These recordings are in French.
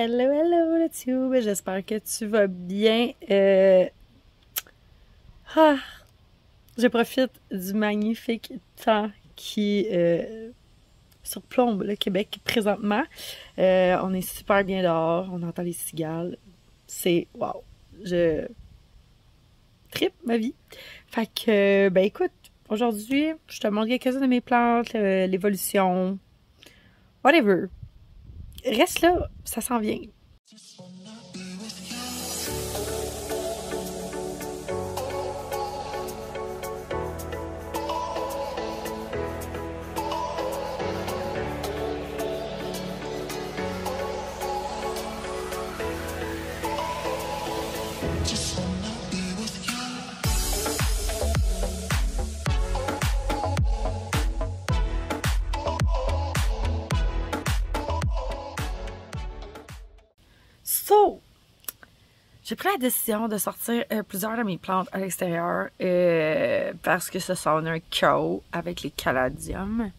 Hello, hello, YouTube. J'espère que tu vas bien. Ah, je profite du magnifique temps qui surplombe le Québec présentement. On est super bien dehors, on entend les cigales. C'est wow. Je tripe ma vie. Fait que, ben écoute, aujourd'hui, je te montre quelques-unes de mes plantes, l'évolution, whatever. Reste là, ça s'en vient. So, j'ai pris la décision de sortir plusieurs de mes plantes à l'extérieur parce que ça sonne un chaos avec les caladiums.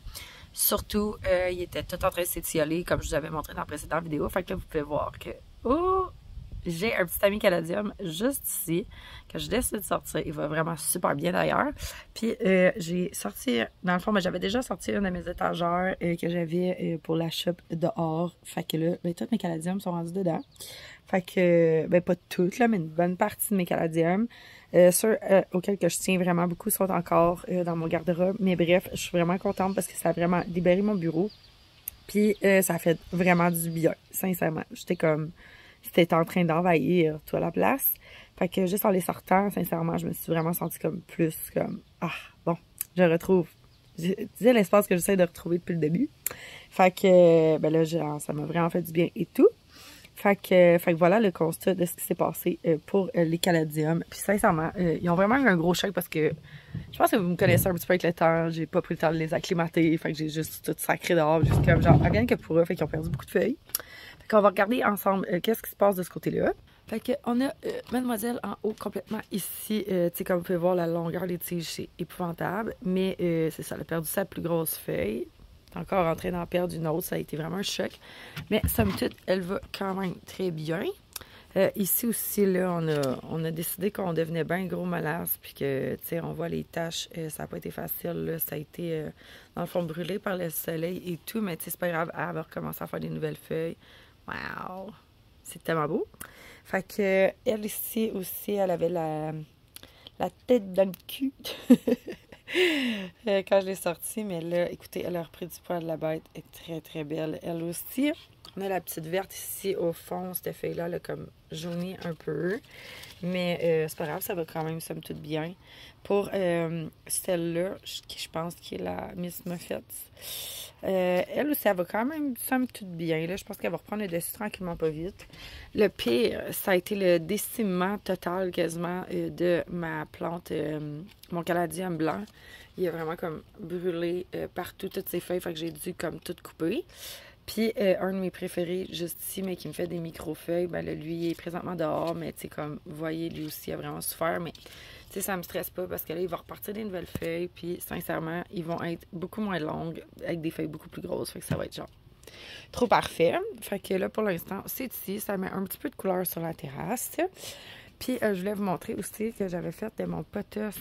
Surtout, ils étaient tout en train de s'étioler comme je vous avais montré dans la précédente vidéo. Fait que là, vous pouvez voir que j'ai un petit ami caladium juste ici que je décide de sortir. Il va vraiment super bien d'ailleurs. Puis j'ai sorti, dans le fond, j'avais déjà sorti une de mes étagères que j'avais pour la shop dehors. Fait que là, ben, tous mes caladiums sont rendus dedans. Fait que, ben pas toutes là, mais une bonne partie de mes caladiums. Ceux auxquels que je tiens vraiment beaucoup sont encore dans mon garde-robe. Mais bref, je suis vraiment contente parce que ça a vraiment libéré mon bureau. Puis ça a fait vraiment du bien, sincèrement. J'étais comme, c'était en train d'envahir toute la place. Fait que juste en les sortant, sincèrement, je me suis vraiment sentie comme plus comme, ah, bon, je retrouve. Tu sais, l'espace que j'essaie de retrouver depuis le début. Fait que, ben là, ça m'a vraiment fait du bien et tout. Fait que voilà le constat de ce qui s'est passé pour les caladiums. Puis sincèrement, ils ont vraiment eu un gros choc parce que je pense que vous me connaissez un petit peu avec le temps. J'ai pas pris le temps de les acclimater. Fait que j'ai juste tout sacré dehors. Juste comme genre, rien que pour eux. Fait qu'ils ont perdu beaucoup de feuilles. Fait qu'on va regarder ensemble qu'est-ce qui se passe de ce côté-là. Fait que on a Mademoiselle en haut complètement ici. Tu sais, comme vous pouvez voir, la longueur des tiges, c'est épouvantable. Mais c'est ça, elle a perdu sa plus grosse feuille. Encore en train d'en perdre une autre, ça a été vraiment un choc. Mais somme toute, elle va quand même très bien. Ici aussi, là, on a décidé qu'on devenait bien gros malasse, puis que, tu sais, on voit les taches, ça n'a pas été facile, là, ça a été, dans le fond, brûlé par le soleil et tout, mais tu sais, c'est pas grave, elle va recommencer à faire des nouvelles feuilles. Wow! C'est tellement beau. Fait que, elle ici aussi, elle avait la tête dans le cul. Quand je l'ai sortie, mais là, écoutez, elle a repris du poil de la bête. Elle est très, très belle. Elle aussi, on a la petite verte ici au fond. Cette feuille-là, elle a comme jauni un peu. Mais c'est pas grave, ça va quand même, somme toute bien. Pour celle-là, qui je pense qui est la Miss Muffet, elle aussi, elle va quand même, somme toute bien. Là, je pense qu'elle va reprendre le dessus tranquillement, pas vite. Le pire, ça a été le décimement total quasiment de ma plante, mon caladium blanc. Il a vraiment comme brûlé partout toutes ses feuilles, fait que j'ai dû comme tout couper. Puis un de mes préférés juste ici, mais qui me fait des micro-feuilles, ben là, lui, il est présentement dehors, mais tu sais, comme, vous voyez, lui aussi, il a vraiment souffert, mais tu sais, ça me stresse pas parce que là, il va repartir des nouvelles feuilles, puis sincèrement, ils vont être beaucoup moins longues, avec des feuilles beaucoup plus grosses, fait que ça va être genre trop parfait. Fait que là, pour l'instant, c'est ici, ça met un petit peu de couleur sur la terrasse. Puis je voulais vous montrer aussi que j'avais fait de mon pothos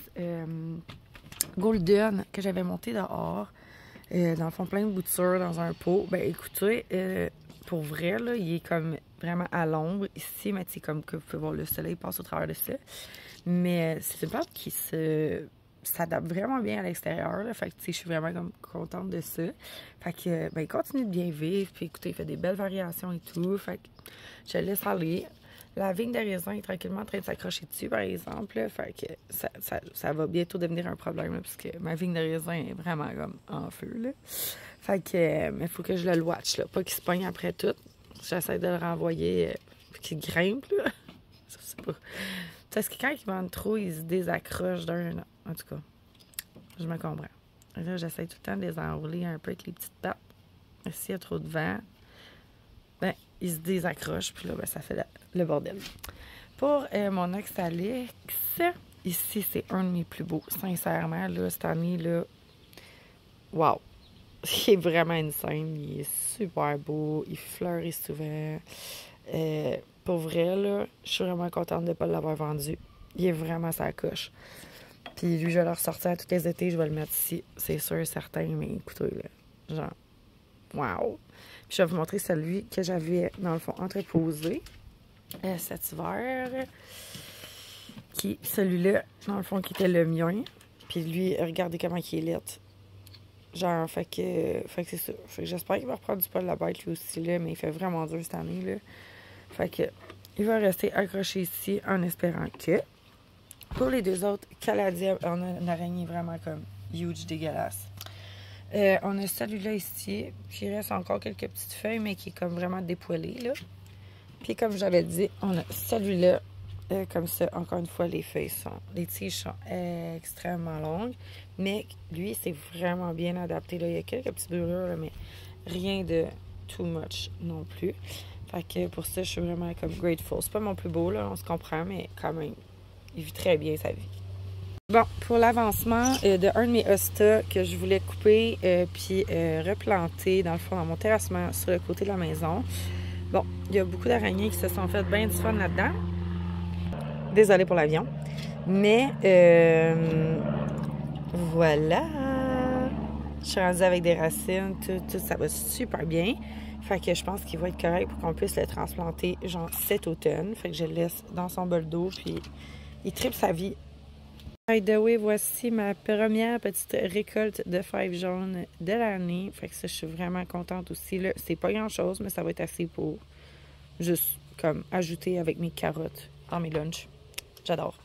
golden que j'avais monté dehors. Dans le fond, plein de boutures dans un pot. Ben écoutez, pour vrai, là, il est comme vraiment à l'ombre ici, mais c'est comme que vous pouvez voir le soleil passe au travers de ça. Mais c'est une plante qui s'adapte vraiment bien à l'extérieur. Fait que je suis vraiment comme contente de ça. Fait que ben il continue de bien vivre. Puis écoutez, il fait des belles variations et tout. Fait que je le laisse aller. La vigne de raisin est tranquillement en train de s'accrocher dessus, par exemple. Là, fait que ça va bientôt devenir un problème, là, puisque ma vigne de raisin est vraiment comme en feu. Là. Fait que, mais il faut que je le watch, là, pas qu'il se pogne après tout. J'essaie de le renvoyer, qu'il grimpe. Là. Je sais pas. Parce que quand il vente trop, il se désaccroche d'un. En tout cas, je me comprends. Là, j'essaie tout le temps de les enrouler un peu avec les petites pattes. S'il y a trop de vent, ben, il se désaccroche, puis là, ben, ça fait le bordel. Pour mon Oxalix, ici, c'est un de mes plus beaux. Sincèrement, là, cette année, là, wow! Il est vraiment insane. Il est super beau. Il fleurit souvent. Pour vrai, là, je suis vraiment contente de ne pas l'avoir vendu. Il est vraiment sa coche. Puis lui, je vais le ressortir à tous les étés. Je vais le mettre ici. C'est sûr, certain. Mais écoutez, là, genre, wow! Puis je vais vous montrer celui que j'avais, dans le fond, entreposé cet hiver. Qui, celui-là, dans le fond, qui était le mien. Puis lui, regardez comment il est laid. Genre, fait que c'est ça. Fait que j'espère qu'il va reprendre du poil de la bête lui aussi, là, mais il fait vraiment dur cette année, là. Fait que il va rester accroché ici en espérant que. Pour les deux autres, Caladia, on a une araignée vraiment comme huge, dégueulasse. On a celui-là ici, puis il reste encore quelques petites feuilles, mais qui est comme vraiment dépoilé, là. Puis comme j'avais dit, on a celui-là. Comme ça, encore une fois, les tiges sont extrêmement longues. Mais lui, c'est vraiment bien adapté. Là. Il y a quelques petites brûlures, là, mais rien de too much non plus. Fait que pour ça, je suis vraiment comme grateful. C'est pas mon plus beau, là, on se comprend, mais quand même, il vit très bien sa vie. Bon, pour l'avancement de un de mes hostas que je voulais couper puis replanter, dans le fond, dans mon terrassement sur le côté de la maison. Bon, il y a beaucoup d'araignées qui se sont faites bien du fun là-dedans. Désolée pour l'avion. Mais voilà. Je suis rendue avec des racines. Tout ça va super bien. Fait que je pense qu'il va être correct pour qu'on puisse le transplanter genre cet automne. Fait que je le laisse dans son bol d'eau. Puis il tripe sa vie. By the way, voici ma première petite récolte de fèves jaunes de l'année. Fait que ça, je suis vraiment contente aussi. Là, c'est pas grand-chose, mais ça va être assez pour juste comme ajouter avec mes carottes dans mes lunchs. J'adore.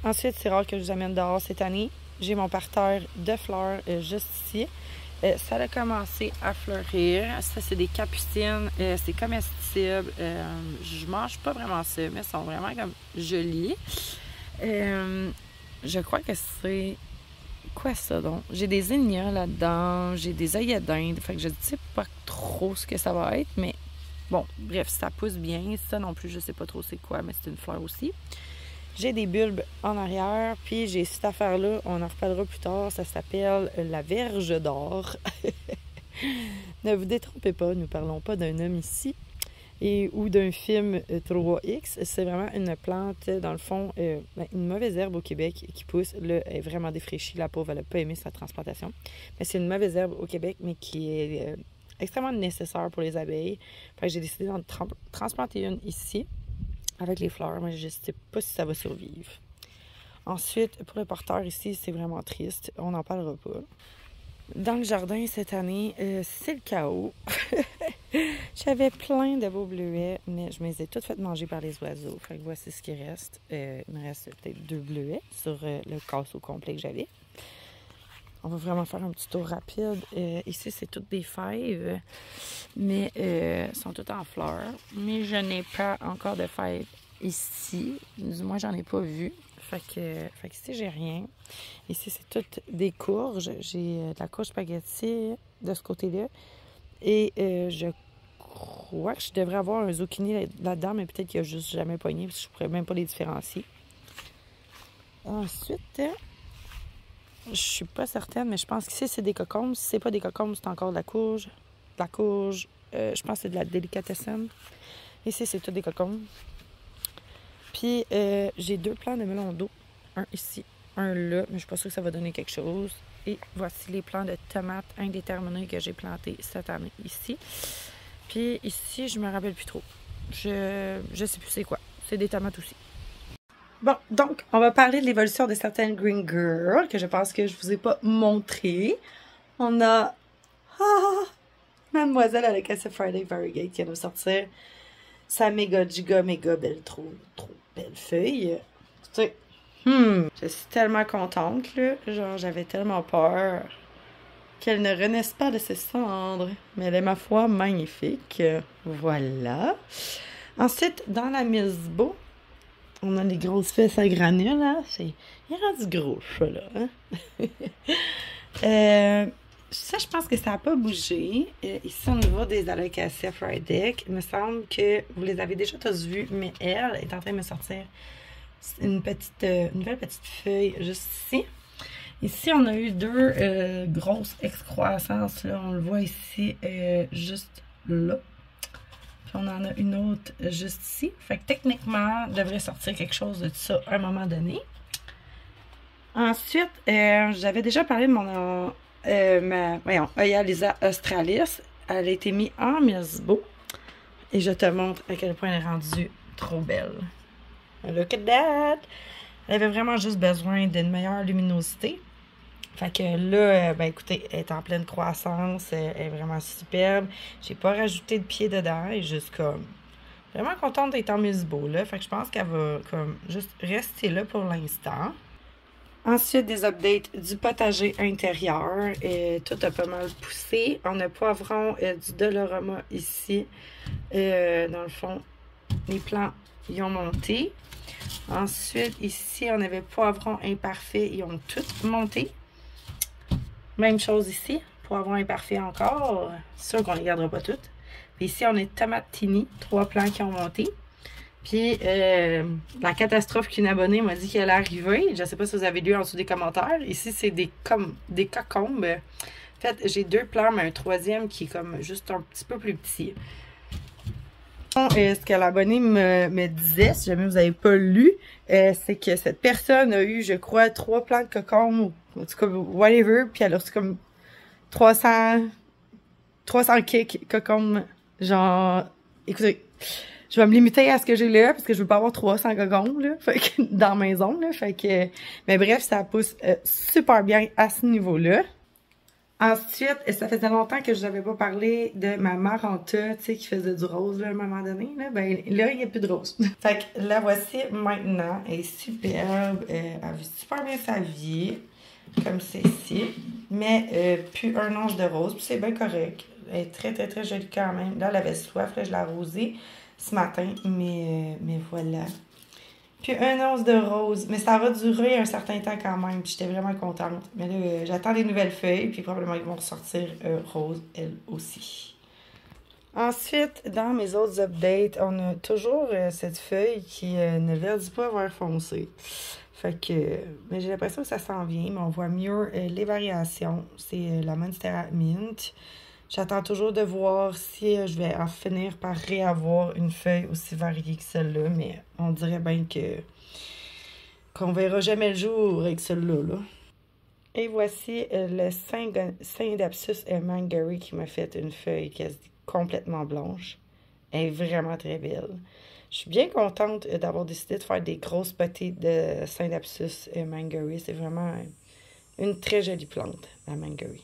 Ensuite, c'est rare que je vous amène dehors cette année. J'ai mon parterre de fleurs juste ici. Ça a commencé à fleurir. Ça, c'est des capucines. C'est comestible. Je mange pas vraiment ça, mais elles sont vraiment comme jolies. Je crois que c'est... Quoi ça donc? J'ai des zinnias là-dedans. J'ai des œillets d'Inde. Fait que je ne sais pas trop ce que ça va être, mais... Bon, bref, ça pousse bien. Ça non plus, je sais pas trop c'est quoi, mais c'est une fleur aussi. J'ai des bulbes en arrière, puis j'ai cette affaire-là, on en reparlera plus tard, ça s'appelle la verge d'or. Ne vous détrompez pas, nous parlons pas d'un homme ici ou d'un film 3X. C'est vraiment une plante, dans le fond, une mauvaise herbe au Québec qui pousse. Là, elle est vraiment défraîchie, la pauvre, elle n'a pas aimé sa transplantation. Mais c'est une mauvaise herbe au Québec, mais qui est... extrêmement nécessaire pour les abeilles. Fait que j'ai décidé d'en transplanter une ici avec les fleurs, mais je ne sais pas si ça va survivre. Ensuite, pour le porteur ici, c'est vraiment triste. On n'en parlera pas. Dans le jardin cette année, c'est le chaos. J'avais plein de beaux bleuets, mais je me les ai toutes faites manger par les oiseaux. Fait que voici ce qui reste. Il me reste peut-être 2 bleuets sur le casseau complet que j'avais. On va vraiment faire un petit tour rapide. Ici, c'est toutes des fèves, mais sont toutes en fleurs. Mais je n'ai pas encore de fèves ici. Du moins, j'en ai pas vu. Fait que ici, j'ai rien. Ici, c'est toutes des courges. J'ai de la courge spaghetti de ce côté-là. Et je crois que je devrais avoir un zucchini là-dedans, mais peut-être qu'il a juste jamais pogné, parce que je ne pourrais même pas les différencier. Ensuite... je suis pas certaine, mais je pense que si c'est des cocombes, si c'est pas des cocombes, c'est encore de la courge. De la courge, je pense que c'est de la délicatessen. Ici, c'est tout des cocombes. Puis, j'ai 2 plants de melon d'eau. Un ici, un là, mais je suis pas sûre que ça va donner quelque chose. Et voici les plants de tomates indéterminés que j'ai plantés cette année ici. Puis ici, je me rappelle plus trop. Je sais plus c'est quoi. C'est des tomates aussi. Bon, donc, on va parler de l'évolution de certaines Green Girls que je pense que je vous ai pas montré. On a Mademoiselle Alocasia Friday Variegate qui vient de sortir sa méga belle, trop belle feuille. Écoutez, je suis tellement contente, là. Genre, j'avais tellement peur qu'elle ne renaisse pas de ses cendres. Mais elle est, ma foi, magnifique. Voilà. Ensuite, dans la Milsbo, on a les grosses fesses à granules, là. Il est rendu gros, ça, là. Hein? Ça, je pense que ça n'a pas bougé. Ici, au niveau des Alocasia Friday, il me semble que vous les avez déjà tous vus, mais elle est en train de me sortir une belle petite feuille juste ici. Ici, on a eu deux grosses excroissances. Là. On le voit ici, juste là. Puis on en a une autre juste ici. Fait que techniquement, il devrait sortir quelque chose de ça à un moment donné. Ensuite, j'avais déjà parlé de mon Oeillaliza australis. Elle a été mise en Mirsbo. Et je te montre à quel point elle est rendue trop belle. Look at that! Elle avait vraiment juste besoin d'une meilleure luminosité. Fait que là, ben écoutez, elle est en pleine croissance. Elle est vraiment superbe. J'ai pas rajouté de pied dedans. Elle est juste comme... vraiment contente d'être en Mirsbo, là. Fait que je pense qu'elle va comme juste rester là pour l'instant. Ensuite, des updates du potager intérieur. Tout a pas mal poussé. On a poivron du Dolorama ici. Dans le fond, les plants, ils ont monté. Ensuite, ici, on avait poivron imparfait. Ils ont tous monté. Même chose ici. Poivron imparfait encore. C'est sûr qu'on ne les gardera pas toutes. Puis ici, on est tomate tini. 3 plants qui ont monté. Puis, la catastrophe qu'une abonnée m'a dit qu'elle allait arriver. Je ne sais pas si vous avez lu en dessous des commentaires. Ici, c'est des cocombes. En fait, j'ai 2 plants, mais un 3e qui est comme juste un petit peu plus petit. Ce que l'abonné me disait, si jamais vous n'avez pas lu, c'est que cette personne a eu, je crois, 3 plants de cocombes, ou en tout cas, whatever, puis elle a reçu comme 300 kicks cocombes. Genre, écoutez, je vais me limiter à ce que j'ai là, parce que je veux pas avoir 300 cocombes, là, fait que, dans la maison, là, fait que, mais bref, ça pousse super bien à ce niveau-là. Ensuite, ça faisait longtemps que je n'avais pas parlé de ma Maranta, tu sais, qui faisait du rose, là, à un moment donné, là. Ben, là, il n'y a plus de rose. Fait que la voici maintenant. Elle est superbe. Elle vit super bien sa vie, comme celle-ci. Mais plus un once de rose, puis c'est bien correct. Elle est très, très, très jolie quand même. Là, elle avait soif, là, je l'ai arrosée ce matin, mais voilà. Puis un once de rose. Mais ça va durer un certain temps quand même. Puis j'étais vraiment contente. Mais là, j'attends des nouvelles feuilles. Puis probablement ils vont ressortir rose, elles aussi. Ensuite, dans mes autres updates, on a toujours cette feuille qui ne verdit pas vert foncé. Fait que, mais j'ai l'impression que ça s'en vient. Mais on voit mieux les variations. C'est la Monstera Mint. J'attends toujours de voir si je vais en finir par réavoir une feuille aussi variée que celle-là, mais on dirait bien qu'on verra jamais le jour avec celle-là. Là. Et voici le Syndapsus Mangary qui m'a fait une feuille quasi complètement blanche. Elle est vraiment très belle. Je suis bien contente d'avoir décidé de faire des grosses potées de Syndapsus Mangary. C'est vraiment une très jolie plante, la Mangary.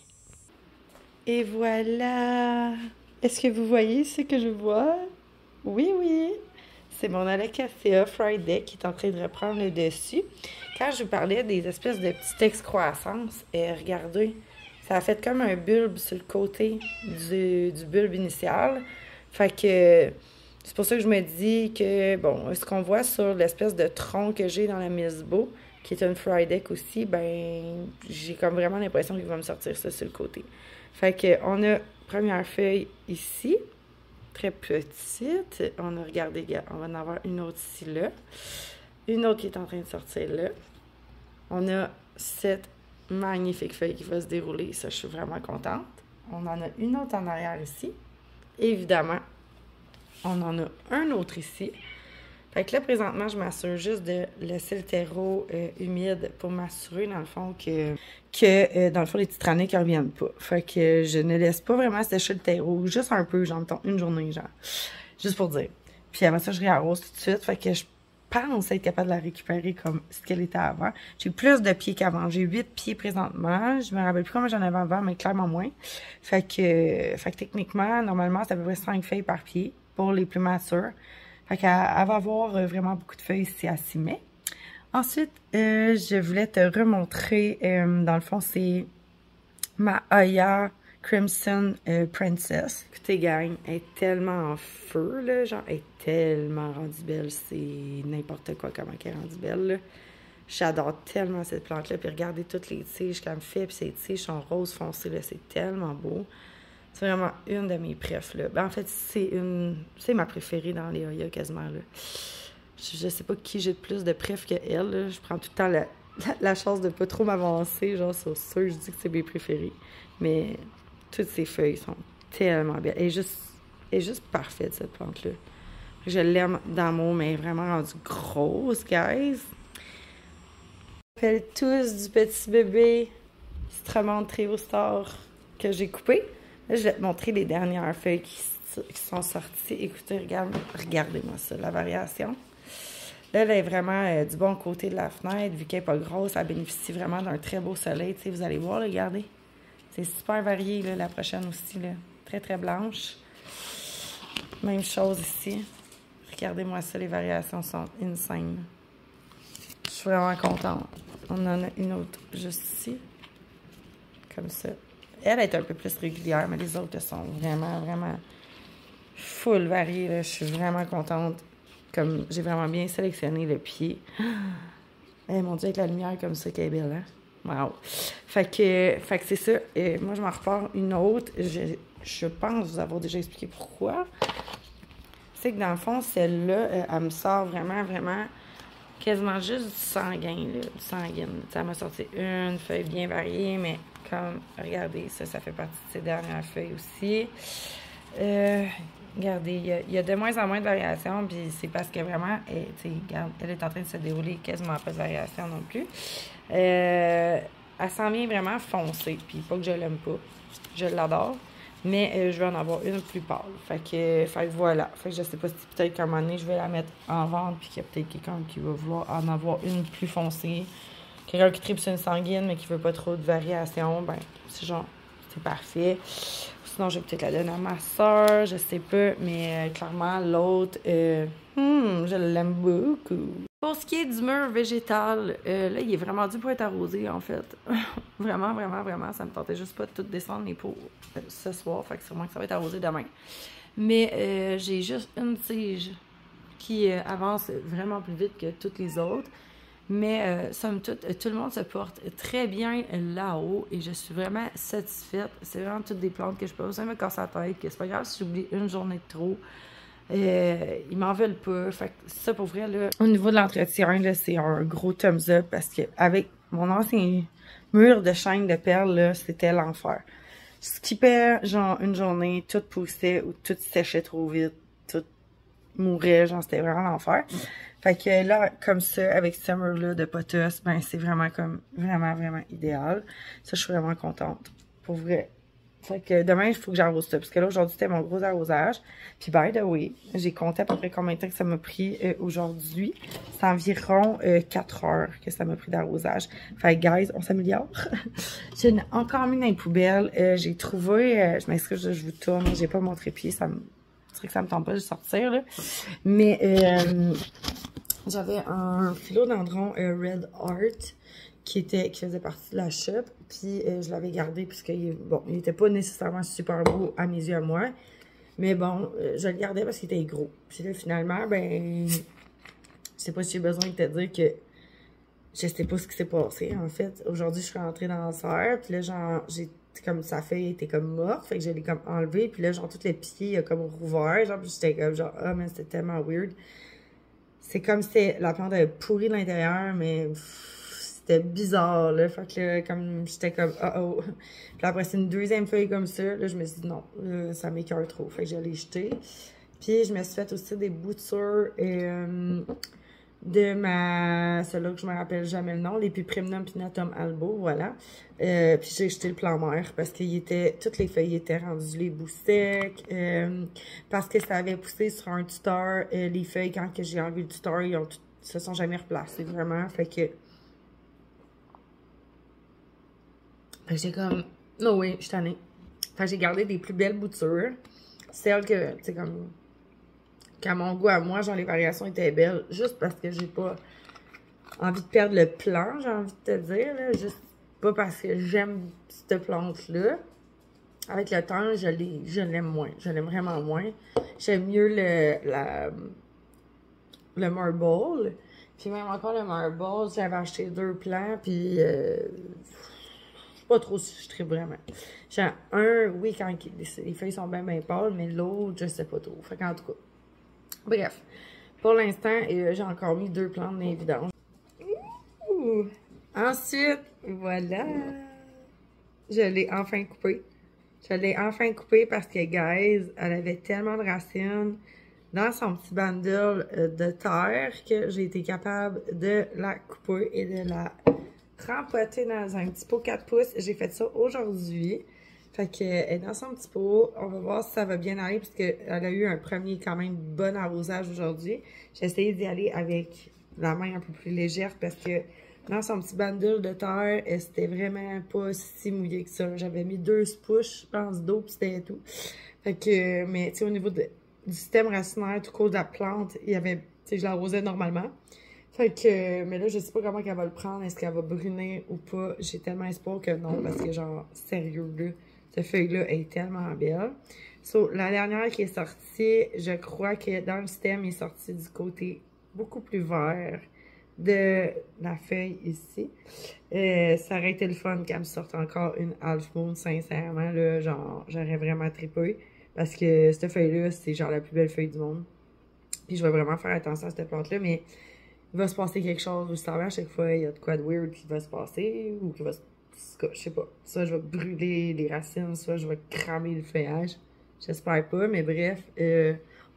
Et voilà! Est-ce que vous voyez ce que je vois? Oui, oui! C'est mon Alocacea Friday qui est en train de reprendre le dessus. Quand je vous parlais des espèces de petites excroissances, regardez, ça a fait comme un bulbe sur le côté du bulbe initial. Fait que c'est pour ça que je me dis que, bon, ce qu'on voit sur l'espèce de tronc que j'ai dans la Mirsbo, qui est une Friday aussi, ben, j'ai comme vraiment l'impression qu'il va me sortir ça sur le côté. Fait que on a première feuille ici, très petite. On a regardé, on va en avoir une autre ici là. Une autre qui est en train de sortir là. On a cette magnifique feuille qui va se dérouler. Ça, je suis vraiment contente. On en a une autre en arrière ici. Évidemment, on en a un autre ici. Fait que là, présentement, je m'assure juste de laisser le terreau humide pour m'assurer, dans le fond, que dans le fond, les titranées ne reviennent pas. Fait que je ne laisse pas vraiment sécher le terreau, juste un peu, genre, une journée, genre. Juste pour dire. Puis avant ça, je réarrose tout de suite. Fait que je pense être capable de la récupérer comme ce qu'elle était avant. J'ai plus de pieds qu'avant. J'ai 8 pieds présentement. Je me rappelle plus combien j'en avais avant, mais clairement moins. Fait que techniquement, normalement, c'est à peu près 5 feuilles par pied pour les plus matures. Fait qu'elle va avoir vraiment beaucoup de feuilles si elle s'y met. Ensuite, je voulais te remontrer, dans le fond, c'est ma Oya Crimson Princess. Écoutez, gang, elle est tellement en feu, là, genre, elle est tellement rendue belle, c'est n'importe quoi comment elle est rendue belle, là. J'adore tellement cette plante-là, puis regardez toutes les tiges qu'elle me fait, puis ces tiges sont rose foncé, là, c'est tellement beau. C'est vraiment une de mes préfs, là. Ben, en fait, c'est ma préférée dans les Oya, quasiment, là. Je sais pas qui j'ai le plus de préf que elle, là. Je prends tout le temps la chance de pas trop m'avancer, genre sur ceux, je dis que c'est mes préférés. Mais toutes ces feuilles sont tellement belles. Elle est juste parfaite, cette plante-là. Je l'aime d'amour, mais elle est vraiment rendue grosse, guys. On appelle tous du petit bébé Stramon Trio Star que j'ai coupé. Là, je vais te montrer les dernières feuilles qui sont sorties. Écoutez, regardez-moi ça, la variation. Là, elle est vraiment du bon côté de la fenêtre. Vu qu'elle n'est pas grosse, elle bénéficie vraiment d'un très beau soleil. Tu sais, vous allez voir, là, regardez. C'est super varié, là, la prochaine aussi, là. Très, très blanche. Même chose ici. Regardez-moi ça, les variations sont insane. Je suis vraiment contente. On en a une autre juste ici. Comme ça. Elle est un peu plus régulière, mais les autres sont vraiment, vraiment full variées, là. Je suis vraiment contente. Comme j'ai vraiment bien sélectionné le pied. Eh, mon Dieu, avec la lumière comme ça, qu'elle est belle, hein? Wow! Fait que c'est ça. Et moi, je m'en repars une autre. Je pense vous avoir déjà expliqué pourquoi. C'est que dans le fond, celle-là, elle me sort vraiment, vraiment quasiment juste du sanguin, là, du sanguine. Ça m'a sorti une feuille bien variée, mais comme, regardez, ça fait partie de ces dernières feuilles aussi. Regardez, il y a de moins en moins de variations, puis c'est parce que vraiment, regarde, elle est en train de se dérouler quasiment pas de variation non plus. Elle s'en vient vraiment foncée, puis pas que je l'aime pas, je l'adore, mais je vais en avoir une plus pâle. Fait que voilà. Fait que je sais pas si peut-être qu'à un moment donné, je vais la mettre en vente, puis qu'il y a peut-être quelqu'un qui va vouloir en avoir une plus foncée. Quelqu'un qui tripe sur une sanguine, mais qui veut pas trop de variation, ben, c'est genre, c'est parfait. Sinon, je vais peut-être la donner à ma soeur, je sais pas, mais clairement, l'autre, je l'aime beaucoup. Pour ce qui est du mur végétal, là, il est vraiment dû pour être arrosé, en fait. Vraiment, vraiment, vraiment, ça me tentait juste pas de tout descendre les pots ce soir, fait que sûrement que ça va être arrosé demain. Mais j'ai juste une tige qui avance vraiment plus vite que toutes les autres. Mais somme toute, tout le monde se porte très bien là-haut et je suis vraiment satisfaite. C'est vraiment toutes des plantes que je peux pas besoin de me casser la tête, que c'est pas grave si j'oublie une journée de trop. Ils m'en veulent pas. Fait que ça, pour vrai, là, au niveau de l'entretien, là, c'est un gros thumbs up parce que avec mon ancien mur de chaîne de perles, là, c'était l'enfer. Je skippais, genre, une journée, tout poussait ou tout séchait trop vite, tout mourait, genre, c'était vraiment l'enfer. Fait que là, comme ça, avec ce mur-là de potos, ben, c'est vraiment comme, vraiment, vraiment idéal. Ça, je suis vraiment contente. Pour vrai. Fait que demain, il faut que j'arrose ça. Parce que là, aujourd'hui, c'était mon gros arrosage. Puis, by the way, j'ai compté à peu près combien de temps que ça m'a pris aujourd'hui. C'est environ 4 heures que ça m'a pris d'arrosage. Fait que, guys, on s'améliore. J'ai encore mis dans les poubelles. J'ai trouvé, je m'excuse, je vous tourne. J'ai pas mon trépied. C'est vrai que ça me tente pas de sortir, là. Mais, j'avais un philodendron Red Heart qui faisait partie de la shop. Puis je l'avais gardé puisque bon, il était pas nécessairement super beau à mes yeux à moi. Mais bon, je le gardais parce qu'il était gros. Puis là, finalement, ben, je sais pas si j'ai besoin de te dire que je sais pas ce qui s'est passé, en fait. Aujourd'hui, je suis rentrée dans la serre. Puis là, genre, comme sa feuille était comme morte. Fait que je l'ai comme enlevée. Puis là, genre, tous les pieds comme rouvert. Genre, puis j'étais comme genre, ah, mais c'était tellement weird. C'est comme si la plante avait pourri de l'intérieur, mais c'était bizarre, là. Fait que là, comme j'étais comme, oh. Puis après, c'est une deuxième feuille comme ça. Là, je me suis dit, non, là, ça m'écoeure trop. Fait que je l'ai jeté. Puis, je me suis fait aussi des boutures de celle-là que je me rappelle jamais le nom, les Piprimnum pinatum albo, voilà. Puis j'ai jeté le plan mère parce que toutes les feuilles étaient rendues les bouts secs, parce que ça avait poussé sur un tuteur, les feuilles, quand que j'ai enlevé le tuteur, ils se sont jamais replacées, vraiment, fait que j'ai comme, non oui, je suis tannée. Fait que j'ai gardé des plus belles boutures, celles que, tu sais, comme, qu'à mon goût, à moi, genre, les variations étaient belles, juste parce que j'ai pas envie de perdre le plan, j'ai envie de te dire, là, juste pas parce que j'aime cette plante-là. Avec le temps, je l'aime moins, je l'aime vraiment moins. J'aime mieux le marble, puis même encore le marble, j'avais acheté 2 plants, puis pas trop si je tripe vraiment. J'ai un, oui, quand les feuilles sont bien pâles, mais l'autre, je sais pas trop. Fait qu'en tout cas, bref, pour l'instant, j'ai encore mis 2 plantes dans les vidanges. Ensuite, voilà. Je l'ai enfin coupé. Je l'ai enfin coupé parce que, guys, elle avait tellement de racines dans son petit bundle de terre que j'ai été capable de la couper et de la rempoter dans un petit pot 4 pouces. J'ai fait ça aujourd'hui. Fait que elle est dans son petit pot. On va voir si ça va bien aller parce qu'elle a eu un premier quand même bon arrosage aujourd'hui. J'ai essayé d'y aller avec la main un peu plus légère parce que dans son petit bundle de terre, c'était vraiment pas si mouillé que ça. J'avais mis 2 push, je pense, d'eau, pis c'était tout. Fait que, mais tu sais, au niveau du système racinaire, tout court de la plante, il y avait, tu sais, je l'arrosais normalement. Fait que, mais là, je sais pas comment qu'elle va le prendre. Est-ce qu'elle va brûler ou pas? J'ai tellement espoir que non, parce que genre, sérieux, là, cette feuille-là est tellement belle. So, la dernière qui est sortie, je crois que dans le système, il est sorti du côté beaucoup plus vert de la feuille ici. Ça aurait été le fun qu'elle me sorte encore une Half Moon, sincèrement, là, genre, j'aurais vraiment trippé. Parce que cette feuille-là, c'est genre la plus belle feuille du monde. Puis je vais vraiment faire attention à cette plante-là, mais il va se passer quelque chose. Vous savez, à chaque fois, il y a de quoi de weird qui va se passer, ou qui va se... Je sais pas. Soit je vais brûler les racines, soit je vais cramer le feuillage. J'espère pas, mais bref,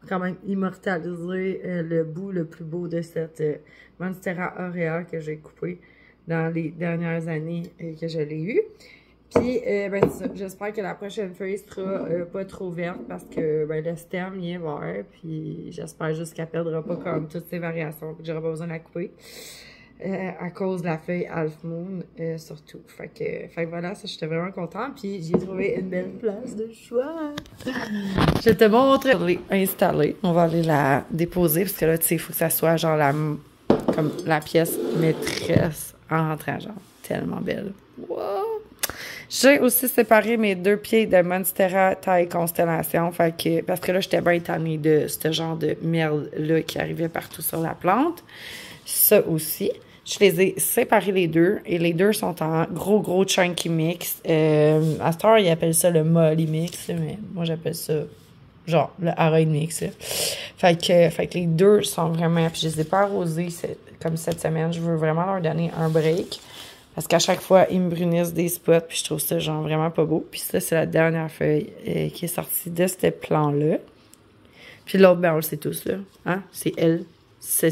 quand même immortaliser le bout le plus beau de cette Monstera aurea que j'ai coupé dans les dernières années que je l'ai eu. Puis, ben, j'espère que la prochaine feuille sera pas trop verte parce que ben, le stem il est vert. Puis, j'espère juste qu'elle perdra pas comme toutes ces variations. Que j'aurai pas besoin de la couper. À cause de la feuille Half Moon, surtout. Fait que voilà, ça, j'étais vraiment contente. Puis, j'ai trouvé une belle place de choix. Je te montre. Je l'ai installée. On va aller la déposer parce que là, tu sais, il faut que ça soit genre comme la pièce maîtresse en rentrant, genre. Tellement belle. Wow! J'ai aussi séparé mes 2 pieds de Monstera taille constellation. Fait que, parce que là, j'étais bien tannée de ce genre de merde-là qui arrivait partout sur la plante. Ça aussi. Je les ai séparés les deux. Et les deux sont en gros chunky mix. À cette heure, ils appellent ça le molly mix. Mais moi, j'appelle ça genre le Harold mix. Fait que les deux sont vraiment... Puis je les ai pas arrosés comme cette semaine. Je veux vraiment leur donner un break. Parce qu'à chaque fois, ils me brunissent des spots. Puis je trouve ça genre vraiment pas beau. Puis ça, c'est la dernière feuille qui est sortie de ce plan-là. Puis l'autre, ben on le sait tous, là. Hein? C'est elle. C'est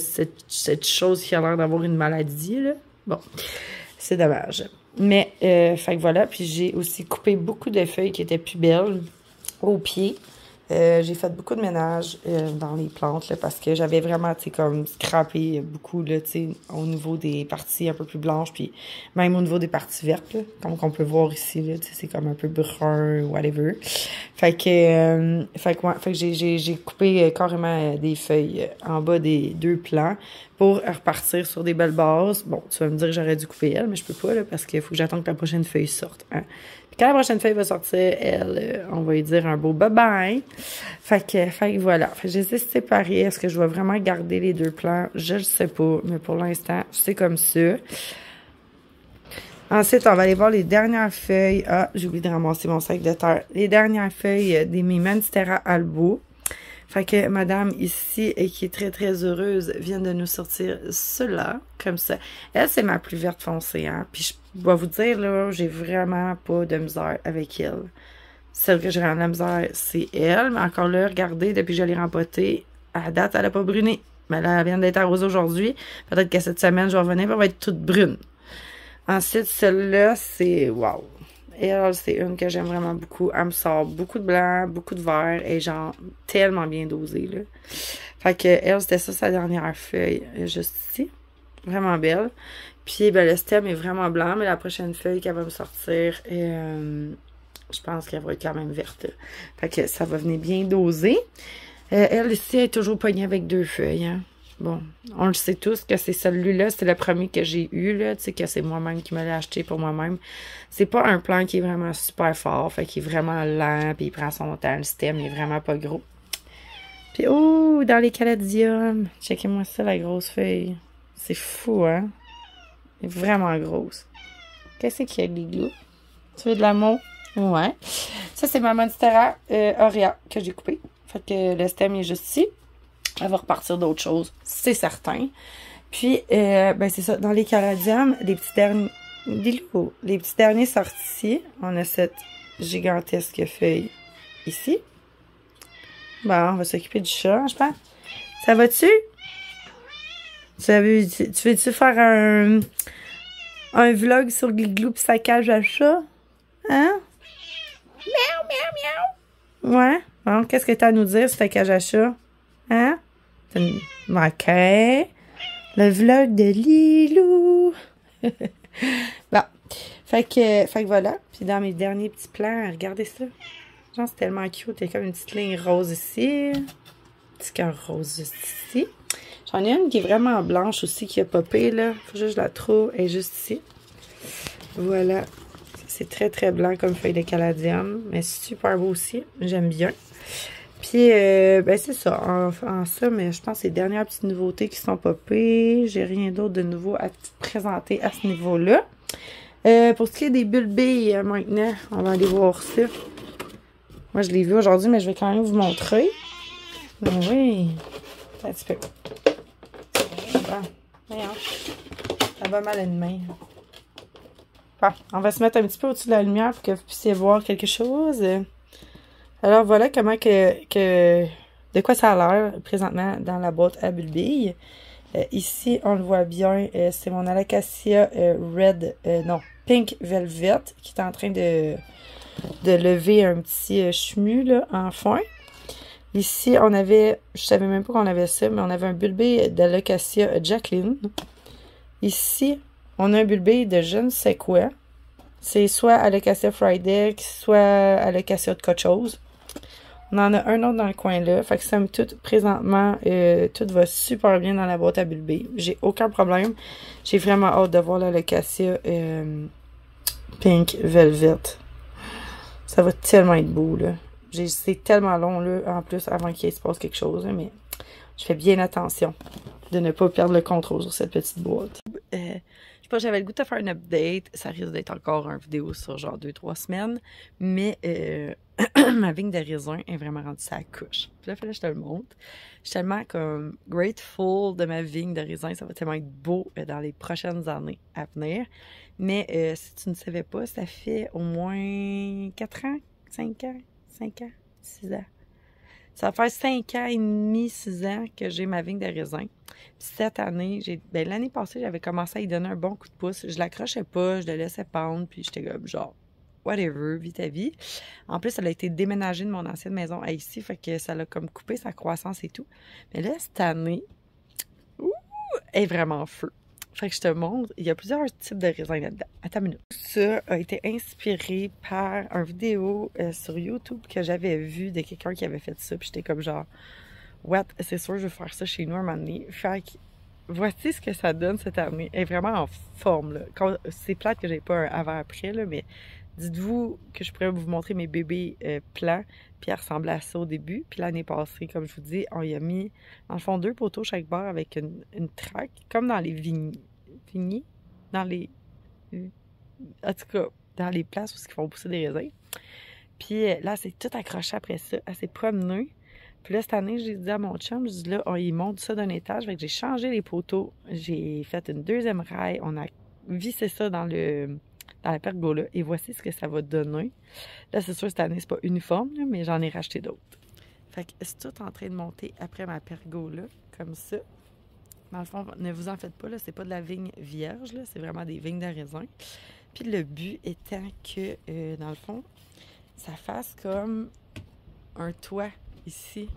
cette chose qui a l'air d'avoir une maladie, là. Bon, c'est dommage. Mais, fait que voilà. Puis j'ai aussi coupé beaucoup de feuilles qui étaient plus belles au pied. J'ai fait beaucoup de ménage dans les plantes, là, parce que j'avais vraiment, tu sais, comme scrappé beaucoup, là, tu sais, au niveau des parties un peu plus blanches, puis même au niveau des parties vertes, là, comme on peut voir ici, là, tu sais, c'est comme un peu brun, whatever. Fait que j'ai coupé carrément des feuilles en bas des 2 plants pour repartir sur des belles bases. Bon, tu vas me dire que j'aurais dû couper elle, mais je peux pas, là, parce qu'il faut que j'attende que la prochaine feuille sorte, hein. Quand la prochaine feuille va sortir, elle, on va lui dire un beau bye-bye. Fait que voilà. Fait que je les ai séparés. Est-ce que je vais vraiment garder les 2 plants? Je ne sais pas. Mais pour l'instant, c'est comme ça. Ensuite, on va aller voir les dernières feuilles. Ah, j'ai oublié de ramasser mon sac de terre. Les dernières feuilles des Monstera albo. Fait que madame ici, et qui est très heureuse, vient de nous sortir cela, comme ça. Elle, c'est ma plus verte foncée, hein. Puis je dois vous dire, là, j'ai vraiment pas de misère avec elle. Celle que j'ai de la misère, c'est elle. Mais encore là, regardez, depuis que je l'ai rempotée, à date, elle a pas bruné. Mais là, elle vient d'être arrosée aujourd'hui. Peut-être que cette semaine, je vais revenir, elle va être toute brune. Ensuite, celle-là, c'est wow. Elle, c'est une que j'aime vraiment beaucoup. Elle me sort beaucoup de blanc, beaucoup de vert et genre tellement bien dosée, là. Fait que elle, c'était ça sa dernière feuille, juste ici. Vraiment belle. Puis, ben, le stem est vraiment blanc, mais la prochaine feuille qu'elle va me sortir, je pense qu'elle va être quand même verte. Fait que ça va venir bien doser. Elle, ici, elle est toujours pognée avec 2 feuilles, hein. Bon, on le sait tous que c'est celui-là, c'est le premier que j'ai eu, là, tu sais, que c'est moi-même qui me l'ai acheté pour moi-même. C'est pas un plant qui est vraiment super fort, fait qu'il est vraiment lent, puis il prend son temps, le stem, il est vraiment pas gros. Puis, oh, dans les caladiums, checkez-moi ça, la grosse feuille. C'est fou, hein? Elle est vraiment grosse. Qu'est-ce qu'il y a, Glou? Tu veux de l'amour? Ouais. Ça, c'est ma Monstera aurea que j'ai coupée. Fait que le stem est juste ici. Elle va repartir d'autres choses, c'est certain. Puis, ben c'est ça, dans les caladiums, les petits derniers sortis, on a cette gigantesque feuille ici. Bon, on va s'occuper du chat, je pense. Ça va-tu? Tu veux-tu faire un vlog sur Gliglou pis sa cage à chat? Hein? Miaou, miaou, miaou. Ouais? Bon, qu'est-ce que t'as à nous dire sur ta cage à chat? Hein? OK. Le vlog de Lilou. Bon. Fait que voilà. Puis dans mes derniers petits plans, regardez ça. Genre, c'est tellement cute. Il y a comme une petite ligne rose ici. Un petit cœur rose juste ici. J'en ai une qui est vraiment blanche aussi, qui a popé, là. Faut juste que je la trouve. Elle est juste ici. Voilà. C'est très, très blanc comme feuille de caladium. Mais c'est super beau aussi. J'aime bien. Puis, ben c'est ça. En ça, mais je pense que c'est les dernières petites nouveautés qui sont popées. J'ai rien d'autre de nouveau à te présenter à ce niveau-là. Pour ce qui est des bulbilles, maintenant, on va aller voir ça. Moi, je l'ai vu aujourd'hui, mais je vais quand même vous montrer. Oui. Un petit peu. Bon. Voyons. Ça va mal à une main. Bon, on va se mettre un petit peu au-dessus de la lumière pour que vous puissiez voir quelque chose. Alors, voilà comment de quoi ça a l'air présentement dans la boîte à bulbilles. Ici, on le voit bien, c'est mon Alocasia Pink Velvet qui est en train de lever un petit chemu, là, enfin. Ici, on avait, je savais même pas qu'on avait ça, mais on avait un bulbille d'Alocasia Jacqueline. Ici, on a un bulbille de je ne sais quoi. C'est soit Alocasia Friday, soit Alocasia de quelque chose. On en a un autre dans le coin là. Fait que somme toute, présentement, tout va super bien dans la boîte à bulbées. J'ai aucun problème. J'ai vraiment hâte de voir l'Alocasia Pink Velvet. Ça va tellement être beau, là. C'est tellement long, là, en plus, avant qu'il se passe quelque chose, là, mais je fais bien attention de ne pas perdre le contrôle sur cette petite boîte. Je sais pas, j'avais le goût de faire un update. Ça risque d'être encore une vidéo sur genre 2-3 semaines, mais ma vigne de raisin est vraiment rendue sa couche. Puis là, il fallait que je te le montre. Je suis tellement comme grateful de ma vigne de raisin. Ça va tellement être beau dans les prochaines années à venir. Mais si tu ne savais pas, ça fait au moins 4 ans, 5 ans, 6 ans. Ça va faire 5 ans et demi, 6 ans que j'ai ma vigne de raisin. Puis cette année, l'année passée, j'avais commencé à y donner un bon coup de pouce. Je l'accrochais pas, je le laissais pendre, puis j'étais comme genre, whatever, vis ta vie. En plus, elle a été déménagée de mon ancienne maison à ici, fait que ça l'a comme coupé sa croissance et tout. Mais là, cette année, elle est vraiment feu. Fait que je te montre, il y a plusieurs types de raisins là-dedans. Attends une minute. Ça a été inspiré par une vidéo sur YouTube que j'avais vue de quelqu'un qui avait fait ça. Puis j'étais comme genre, what, c'est sûr, je vais faire ça chez nous un moment donné. Fait que voici ce que ça donne cette année. Elle est vraiment en forme, là. C'est plate que j'ai pas un avant-après, là, mais dites-vous que je pourrais vous montrer mes bébés plans, puis elle ressemblait à ça au début. Puis l'année passée, comme je vous dis, on y a mis, dans le fond, 2 poteaux chaque barre avec une traque, comme dans les vignes, dans les... En tout cas, dans les places où ils font pousser des raisins. Puis là, c'est tout accroché après ça. Elle s'est promenée. Puis là, cette année, j'ai dit à mon chum, je dis là, il monte ça d'un étage. Fait que j'ai changé les poteaux. J'ai fait une deuxième raille. On a vissé ça dans la pergola. Et voici ce que ça va donner. Là, c'est sûr, cette année, c'est pas uniforme, là, mais j'en ai racheté d'autres. Fait que c'est tout en train de monter après ma pergola, comme ça. Dans le fond, ne vous en faites pas, là, c'est pas de la vigne vierge, là, c'est vraiment des vignes de raisin. Puis le but étant que, dans le fond, ça fasse comme un toit ici,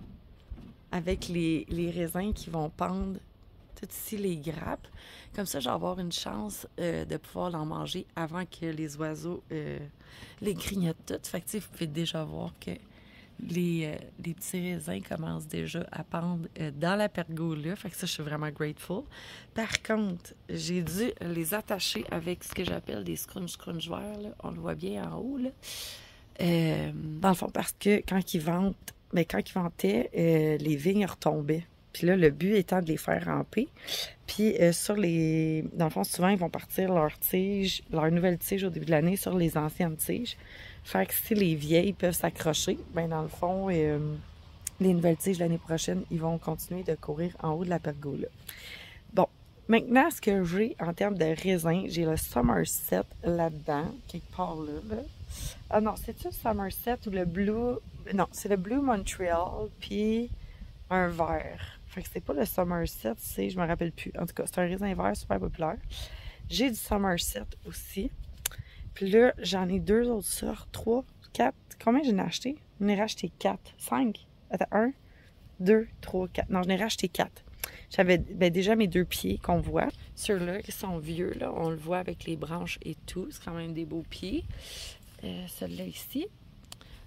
avec les raisins qui vont pendre tout ici, les grappes. Comme ça, je vais avoir une chance de pouvoir l'en manger avant que les oiseaux les grignotent toutes. Fait que, vous pouvez déjà voir que les petits raisins commencent déjà à pendre dans la pergola. Fait que ça, je suis vraiment grateful. Par contre, j'ai dû les attacher avec ce que j'appelle des scrunch verts, là. On le voit bien en haut, là. Dans le fond, parce que quand ils ventaient, les vignes retombaient. Puis là, le but étant de les faire ramper. Puis dans le fond, souvent, ils vont partir leur nouvelle tige au début de l'année sur les anciennes tiges. Fait que si les vieilles peuvent s'accrocher, ben dans le fond, les nouvelles tiges l'année prochaine, ils vont continuer de courir en haut de la pergola. Bon, maintenant, ce que j'ai en termes de raisin, j'ai le Somerset là-dedans, quelque part là. Ah non, c'est-tu le Somerset ou le Blue? Non, c'est le Blue Montreal, puis un vert. Fait que c'est pas le Somerset, c'est, je me rappelle plus. En tout cas, c'est un raisin vert super populaire. J'ai du Somerset aussi. Puis là, j'en ai 2 autres sortes, 3, 4. Combien j'en ai acheté? J'en ai racheté 4, 5. Attends, 1, 2, 3, 4. Non, j'en ai racheté 4. J'avais déjà mes 2 pieds qu'on voit. Ceux-là qui sont vieux, là, on le voit avec les branches et tout. C'est quand même des beaux pieds. Celui-là ici.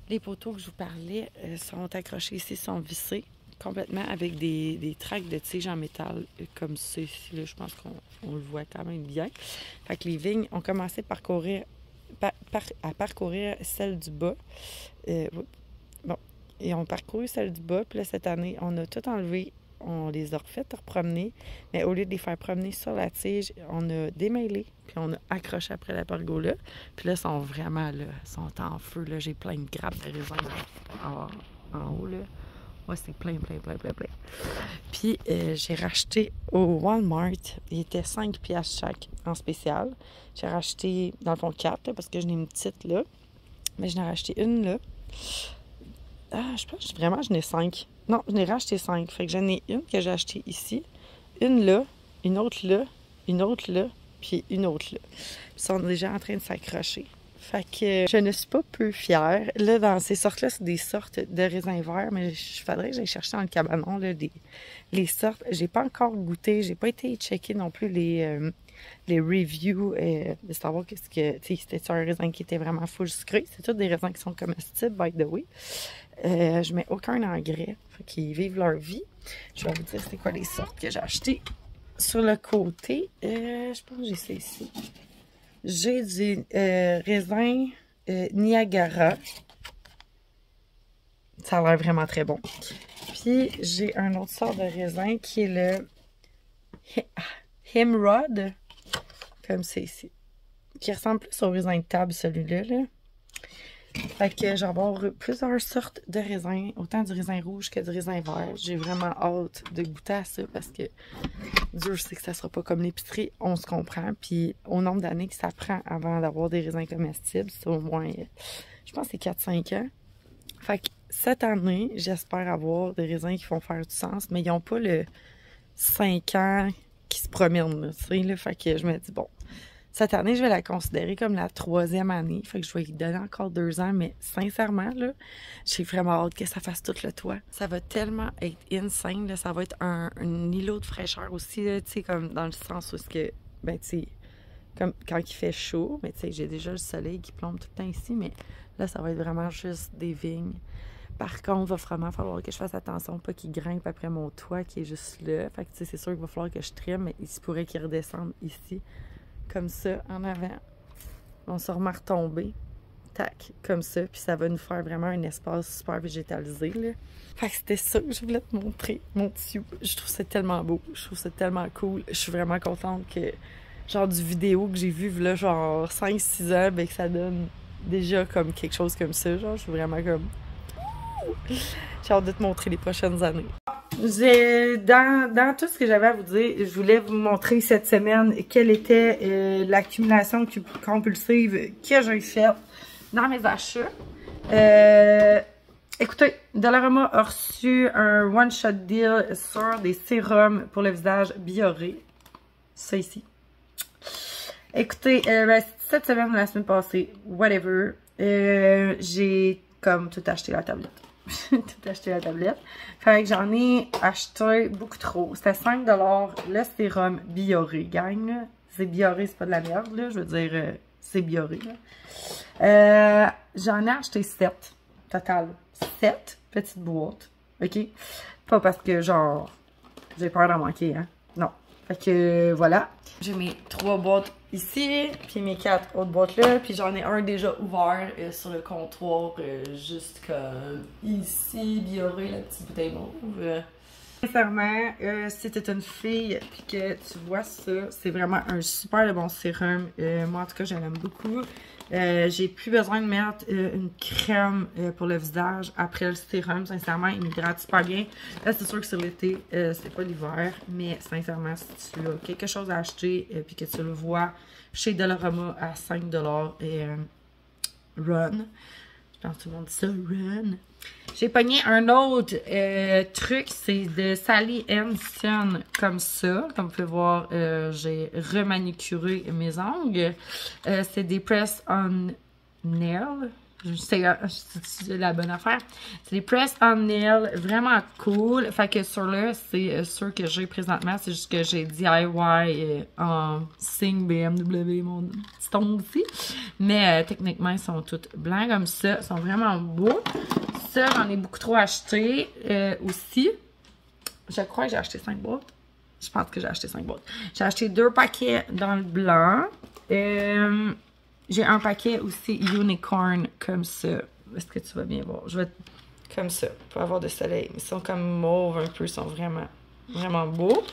Les poteaux que je vous parlais sont accrochés ici, sont vissés complètement avec des tracts de tiges en métal comme ceux-ci. Là, je pense qu'on le voit quand même bien. Fait que les vignes ont commencé à parcourir celle du bas. Bon, et on parcouru celle du bas. Puis là, cette année, on a tout enlevé. On les a refaites repromener. Mais au lieu de les faire promener sur la tige, on a démêlé. Puis on a accroché après la pergola. Puis là, ils sont vraiment là. Ils sont en feu. Là, j'ai plein de grappes de raisin en haut. Là. Ouais, c'est plein. Puis j'ai racheté au Walmart. Il était 5 piastres chaque en spécial. J'ai racheté, dans le fond, 4 là, parce que j'en ai une petite là. Mais j'en ai racheté une là. Ah, je pense vraiment j'en ai 5. Non, j'en ai racheté 5. Fait que j'en ai une que j'ai achetée ici, une là, une autre là, une autre là, puis une autre là. Ils sont déjà en train de s'accrocher. Fait que je ne suis pas peu fière. Là, dans ces sortes-là, c'est des sortes de raisins verts, mais il faudrait que j'aille chercher dans le cabanon là, les sortes. J'ai pas encore goûté, j'ai pas été checker non plus les reviews de savoir qu'est-ce que, tu sais, c'était un raisin qui était vraiment full sucré. C'est tous des raisins qui sont comestibles, by the way. Je mets aucun engrais, fait qu'ils vivent leur vie. Je vais vous dire c'est quoi les sortes que j'ai achetées. Sur le côté, je pense que j'ai ça ici. J'ai du raisin Niagara. Ça a l'air vraiment très bon. Puis j'ai un autre sort de raisin qui est le Himrod, comme c'est ici. Qui ressemble plus au raisin de table, celui-là. Là. Fait que je vais avoir plusieurs sortes de raisins, autant du raisin rouge que du raisin vert. J'ai vraiment hâte de goûter à ça parce que Dieu sait que ça sera pas comme l'épicerie, on se comprend. Puis au nombre d'années que ça prend avant d'avoir des raisins comestibles, c'est au moins, je pense que c'est 4-5 ans. Fait que cette année, j'espère avoir des raisins qui vont faire du sens, mais ils n'ont pas le 5 ans qui se promènent, tu sais, là. Fait que je me dis, bon, cette année, je vais la considérer comme la 3e année. Fait que je vais lui donner encore 2 ans. Mais sincèrement, là, j'ai vraiment hâte que ça fasse tout le toit. Ça va tellement être insane. Là. Ça va être un îlot de fraîcheur aussi. Tu sais, comme dans le sens où que, ben, tu sais, comme quand il fait chaud. Mais tu sais, j'ai déjà le soleil qui plombe tout le temps ici. Mais là, ça va être vraiment juste des vignes. Par contre, il va vraiment falloir que je fasse attention, pas qu'il grimpe après mon toit qui est juste là. Fait que, tu sais, c'est sûr qu'il va falloir que je trime. Mais il se pourrait qu'il redescende ici. Comme ça, en avant. On se remet à retomber. Tac, comme ça. Puis ça va nous faire vraiment un espace super végétalisé, là. Fait que c'était ça que je voulais te montrer, mon tissu. Je trouve ça tellement beau. Je trouve ça tellement cool. Je suis vraiment contente que, genre, du vidéo que j'ai vu, là, genre, 5-6 ans, ben, que ça donne déjà comme quelque chose comme ça. Genre, je suis vraiment comme... J'ai hâte de te montrer les prochaines années. Dans tout ce que j'avais à vous dire, je voulais vous montrer cette semaine quelle était l'accumulation compulsive que j'ai faite dans mes achats. Écoutez, Dollarama a reçu un one-shot deal sur des sérums pour le visage Bioré. Ça ici. Écoutez, cette semaine ou la semaine passée, whatever, j'ai comme tout acheté la tablette. Tout acheté la tablette. Fait que j'en ai acheté beaucoup trop. C'était 5$ le sérum Bioré, gang. C'est Bioré, c'est pas de la merde, là. Je veux dire, c'est Bioré, là. J'en ai acheté 7. Total. 7 petites boîtes. OK? Pas parce que, genre, j'ai peur d'en manquer, hein. Non. Fait que, voilà. J'ai mes 3 boîtes ici, puis mes 4 autres boîtes là, puis j'en ai un déjà ouvert sur le comptoir, juste comme ici, Bioré, la petite bouteille mauve. Sincèrement, si t'es une fille puis que tu vois ça, c'est vraiment un super bon sérum. Moi, en tout cas, je l'aime beaucoup. J'ai plus besoin de mettre une crème pour le visage après le sérum. Sincèrement, il m'hydrate super bien. Là, c'est sûr que c'est l'été, c'est pas l'hiver. Mais sincèrement, si tu as quelque chose à acheter puis que tu le vois chez Dollarama à 5$ run. Je pense que tout le monde dit ça, run. J'ai pogné un autre truc, c'est de Sally Hansen comme ça. Comme vous pouvez voir, j'ai remanicuré mes ongles. C'est des press on nail. C'est la bonne affaire. C'est des press on nail vraiment cool. Fait que sur là, c'est ceux que j'ai présentement. C'est juste que j'ai DIY en signe BMW, mon petit ongle ici. Mais techniquement, ils sont tous blancs comme ça. Ils sont vraiment beaux. Ça, j'en ai beaucoup trop acheté aussi. Je crois que j'ai acheté 5 boîtes. Je pense que j'ai acheté 5 boîtes. J'ai acheté 2 paquets dans le blanc. J'ai un paquet aussi unicorn comme ça. Est-ce que tu vas bien voir? Je vais comme ça pour avoir de soleil. Ils sont comme mauve un peu. Ils sont vraiment, vraiment beaux.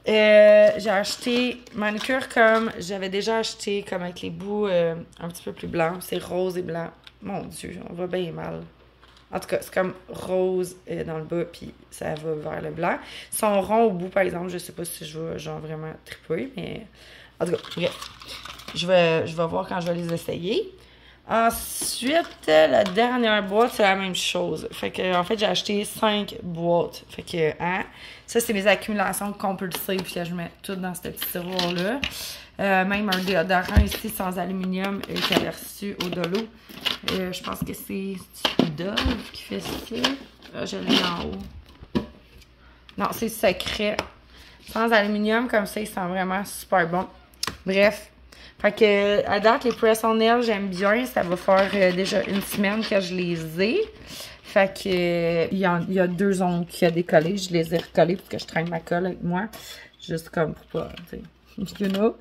J'ai acheté manucure comme j'avais déjà acheté, comme avec les bouts un petit peu plus blancs. C'est rose et blanc. Mon Dieu, on va bien mal. En tout cas, c'est comme rose dans le bas, puis ça va vers le blanc. Ils sont ronds au bout, par exemple. Je sais pas si je vais genre vraiment triper, mais en tout cas, bref. Je vais voir quand je vais les essayer. Ensuite, la dernière boîte, c'est la même chose. Fait que, en fait, j'ai acheté 5 boîtes. Fait que, hein, ça, c'est mes accumulations compulsives que je mets tout dans ce petit tiroir-là. Même un déodorant ici sans aluminium qu'il avait reçu au Dolo. Je pense que c'est Dove qui fait ça. Je l'ai en haut. Non, c'est secret. Sans aluminium, comme ça, ils sont vraiment super bons. Bref. Fait que, à date, les press-on nails, j'aime bien. Ça va faire déjà une semaine que je les ai. Fait que, il y a 2 ongles qui a décollé. Je les ai recollés parce que je traîne ma colle avec moi. Juste comme pour pas, tu sais. You know.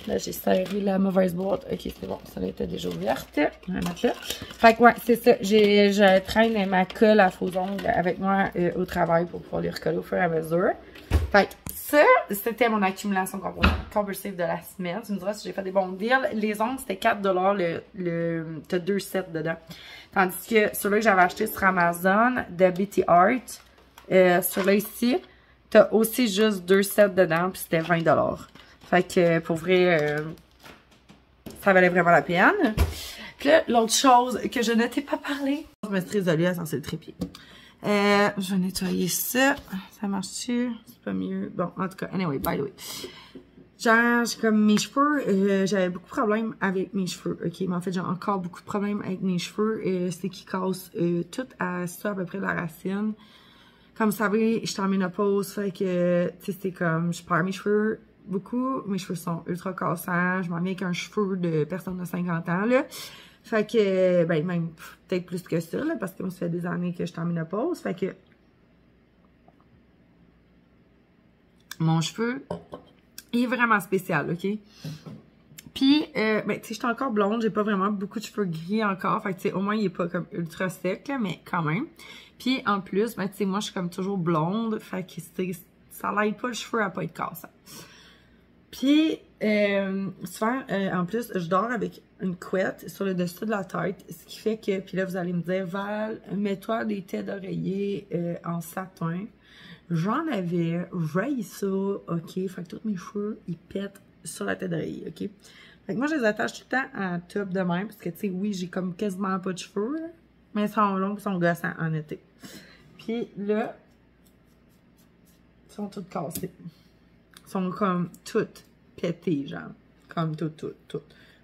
Là, j'ai serré la mauvaise boîte. Ok, c'est bon. Ça était déjà ouverte. On va mettre là. Fait que, ouais, c'est ça. Je traîne ma colle à faux ongles avec moi au travail pour pouvoir les recoller au fur et à mesure. Fait que, ça, c'était mon accumulation compulsive de la semaine. Tu me diras si j'ai fait des bons deals. Les ongles, c'était 4$. T'as 2 sets dedans. Tandis que celui-là que j'avais acheté sur Amazon, de BT Art, celui-là ici, t'as aussi juste 2 sets dedans, puis c'était 20$. Fait que, pour vrai, ça valait vraiment la peine. Puis là, l'autre chose que je ne t'ai pas parlé, je me suis résolue à censé le trépied. Je vais nettoyer ça. Ça marche-tu? C'est pas mieux. Bon, en tout cas, anyway, by the way. Genre, j'ai comme mes cheveux, j'avais beaucoup de problèmes avec mes cheveux, ok? Mais en fait, j'ai encore beaucoup de problèmes avec mes cheveux. C'est qu'ils cassent tout à ça, à peu près de la racine. Comme vous savez, je suis en ménopause, fait que, tu sais, c'est comme, je perds mes cheveux beaucoup. Mes cheveux sont ultra cassants. Je m'en viens avec un cheveu de personne de 50 ans, là. Fait que, ben, même peut-être plus que ça, là, parce que moi, ça fait des années que je suis en ménopause. Fait que, mon cheveu, il est vraiment spécial, ok? Puis, ben, tu sais, je suis encore blonde, j'ai pas vraiment beaucoup de cheveux gris encore. Fait que, tu sais, au moins, il est pas comme ultra sec, là, mais quand même. Puis, en plus, ben, tu sais, moi, je suis comme toujours blonde. Fait que, ça l'aide pas le cheveu à pas être cassant. Puis, souvent, en plus, je dors avec une couette sur le dessus de la tête, ce qui fait que, puis là, vous allez me dire, Val, mets-toi des têtes d'oreiller en satin. J'en avais, j'haïs ça, ok? Fait que tous mes cheveux, ils pètent sur la tête d'oreiller, ok? Fait que moi, je les attache tout le temps en top de même, parce que, tu sais, oui, j'ai comme quasiment pas de cheveux, là, mais ils sont longs, ils sont gossants en été. Puis là, ils sont tous cassés. Ils sont comme toutes pétés, genre. Comme tout.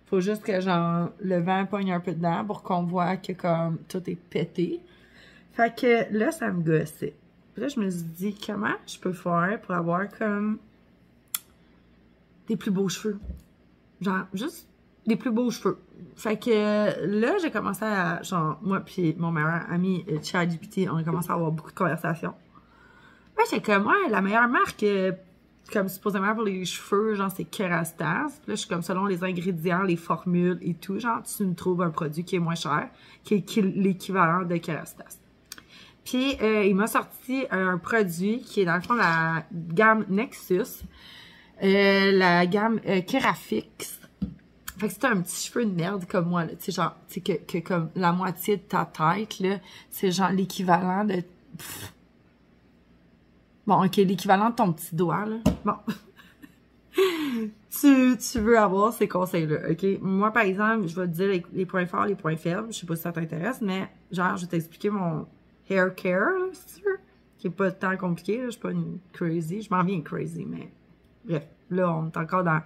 Faut juste que, genre, le vent pogne un peu dedans pour qu'on voit que, comme, tout est pété. Fait que là, ça me gossait. Puis là, je me suis dit, comment je peux faire pour avoir, comme, des plus beaux cheveux? Genre, juste des plus beaux cheveux. Fait que là, j'ai commencé à, genre, moi puis mon meilleur ami, ChatGPT, on a commencé à avoir beaucoup de conversations. Ouais, j'étais comme, ouais, la meilleure marque, comme supposément pour les cheveux, genre, c'est Kerastase. Puis là, je suis comme, selon les ingrédients, les formules et tout, genre, tu me trouves un produit qui est moins cher, qui est l'équivalent de Kerastase. Puis, il m'a sorti un produit qui est dans le fond la gamme Nexus, la gamme Kerafix. Fait que si t'as un petit cheveu de merde comme moi, là, tu sais, genre, tu sais, que comme la moitié de ta tête, là, c'est genre l'équivalent de... Pff. Bon, ok, l'équivalent de ton petit doigt, là. Bon. tu veux avoir ces conseils-là, ok? Moi, par exemple, je vais te dire les points forts, les points faibles. Je sais pas si ça t'intéresse, mais genre, je vais t'expliquer mon hair care, là, si tu veux, qui est pas tant compliqué, là. Je suis pas une crazy. Je m'en viens crazy, mais bref, là, on est encore dans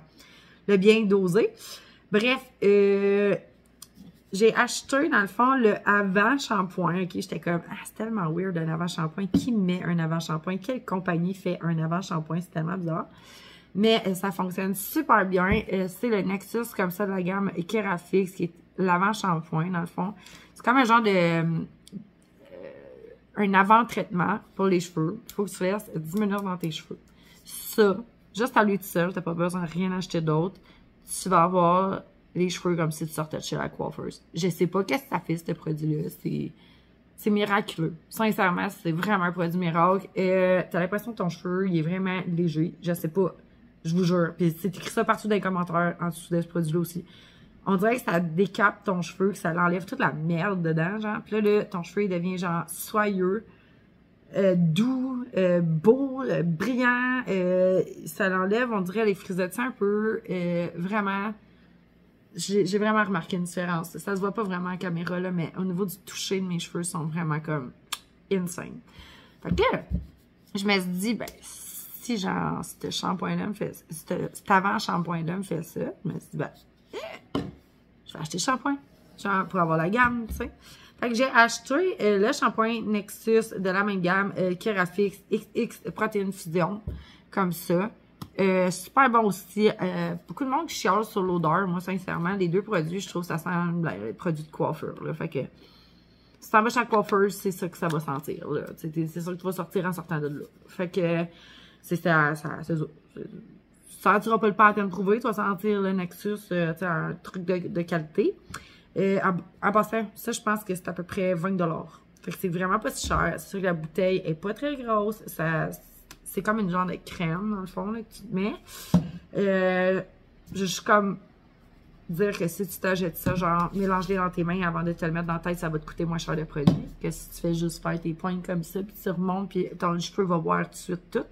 le bien dosé. Bref, j'ai acheté, dans le fond, le avant-shampoing, ok? J'étais comme, ah, c'est tellement weird, un avant-shampoing. Qui met un avant-shampoing? Quelle compagnie fait un avant-shampoing? C'est tellement bizarre. Mais ça fonctionne super bien. C'est le Nexus, comme ça, de la gamme Kerafix, qui est l'avant-shampoing, dans le fond. C'est comme un genre de... un avant-traitement pour les cheveux. Il faut que tu fasses 10 minutes dans tes cheveux. Ça, juste à lui tout seul, t'as pas besoin de rien acheter d'autre. Tu vas avoir les cheveux comme si tu sortais de chez la coiffeuse. Je sais pas qu'est-ce que ça fait, ce produit-là. C'est miraculeux. Sincèrement, c'est vraiment un produit miracle. T'as l'impression que ton cheveu, il est vraiment léger. Je sais pas. Je vous jure. Puis c'est écrit ça partout dans les commentaires en dessous de ce produit-là aussi. On dirait que ça décape ton cheveu, que ça l'enlève toute la merde dedans, genre. Puis là, ton cheveu, il devient genre soyeux, doux, beau, brillant. Ça l'enlève, on dirait, les frisettes un peu. Vraiment, j'ai vraiment remarqué une différence. Ça se voit pas vraiment en caméra, là, mais au niveau du toucher de mes cheveux, sont vraiment comme insane. Fait que là, je me suis dit, ben, si genre, ce shampoing-là me fait, cet avant-shampoing-là me fait ça, je me suis dit, ben, je vais acheter le shampoing, genre, pour avoir la gamme, tu sais. Fait que j'ai acheté le shampoing Nexus de la même gamme, Kerafix XX Protéine Fusion, comme ça. Super bon aussi. Beaucoup de monde qui chiale sur l'odeur. Moi, sincèrement, les deux produits, je trouve que ça sent les produits de coiffure, là. Fait que, si t'en vas chez la coiffeuse, c'est ça que ça va sentir, là. C'est ça que tu vas sortir en sortant de là. Fait que, c'est ça. Tu sentiras pas le pattern prouvé, tu vas sentir le Nexus, un truc de qualité. En passant, ça, je pense que c'est à peu près 20 $. Fait que c'est vraiment pas si cher. C'est sûr que la bouteille est pas très grosse. C'est comme une genre de crème, dans le fond, là, que tu te mets. Je suis comme dire que si tu t'achètes ça, genre, mélange-les dans tes mains avant de te le mettre dans la tête, ça va te coûter moins cher de produit que si tu fais juste faire tes pointes comme ça, puis tu remontes, puis ton cheveu va voir tout de suite tout.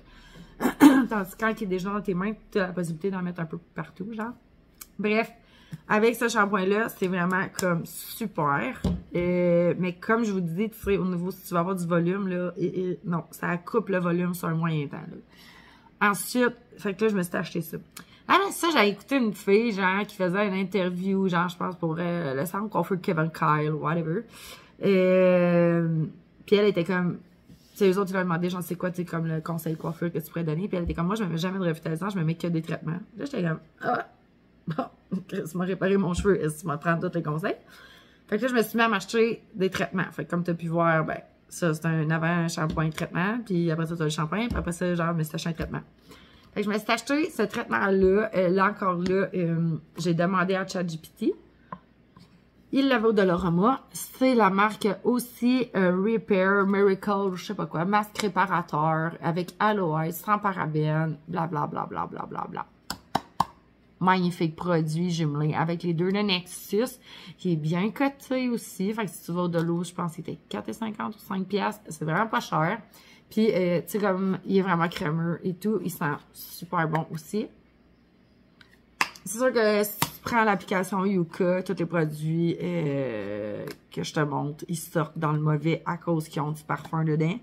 Tandis que quand il est déjà dans tes mains, tu as la possibilité d'en mettre un peu partout, genre. Bref, avec ce shampoing-là, c'est vraiment comme super. Mais comme je vous dis, tu sais, au niveau, si tu vas avoir du volume, là, non, ça coupe le volume sur un moyen temps, là. Ensuite, fait que là, je me suis acheté ça. Ah, mais ça, j'avais écouté une fille, genre, qui faisait une interview, genre, je pense, pour le centre coiffeur Kevin Kyle, whatever. Puis elle était comme... Tu sais, eux autres, ils leur demandaient, genre, c'est quoi, tu sais, comme le conseil coiffeur que tu pourrais donner. Puis elle était comme, moi, je me mets jamais de revitalisant, je me mets que des traitements. Là, j'étais comme, ah, bon, tu m'as réparé mon cheveu, est-ce que tu m'as prendre tous les conseils? Fait que là, je me suis mis à m'acheter des traitements. Fait que comme tu as pu voir, ben, ça, c'est un avant-shampoing traitement. Puis après ça, tu as le shampoing. Puis après ça, genre, je me suis acheté un traitement. Fait que je me suis acheté ce traitement-là. Là, encore là, j'ai demandé à ChatGPT. Il l'avait au Dollarama. C'est la marque aussi Repair Miracle, je sais pas quoi, masque réparateur avec aloe, sans parabènes, blablabla, blablabla. Bla. Magnifique produit jumelé avec les deux de Nexus, qui est bien coté aussi. Fait que si tu vas au Dollarama, je pense qu'il était 4,50 ou 5 piastres. C'est vraiment pas cher. Puis, tu sais, comme, il est vraiment crémeux et tout. Il sent super bon aussi. C'est sûr que si tu prends l'application Yuka, tous les produits que je te montre, ils sortent dans le mauvais à cause qu'ils ont du parfum dedans.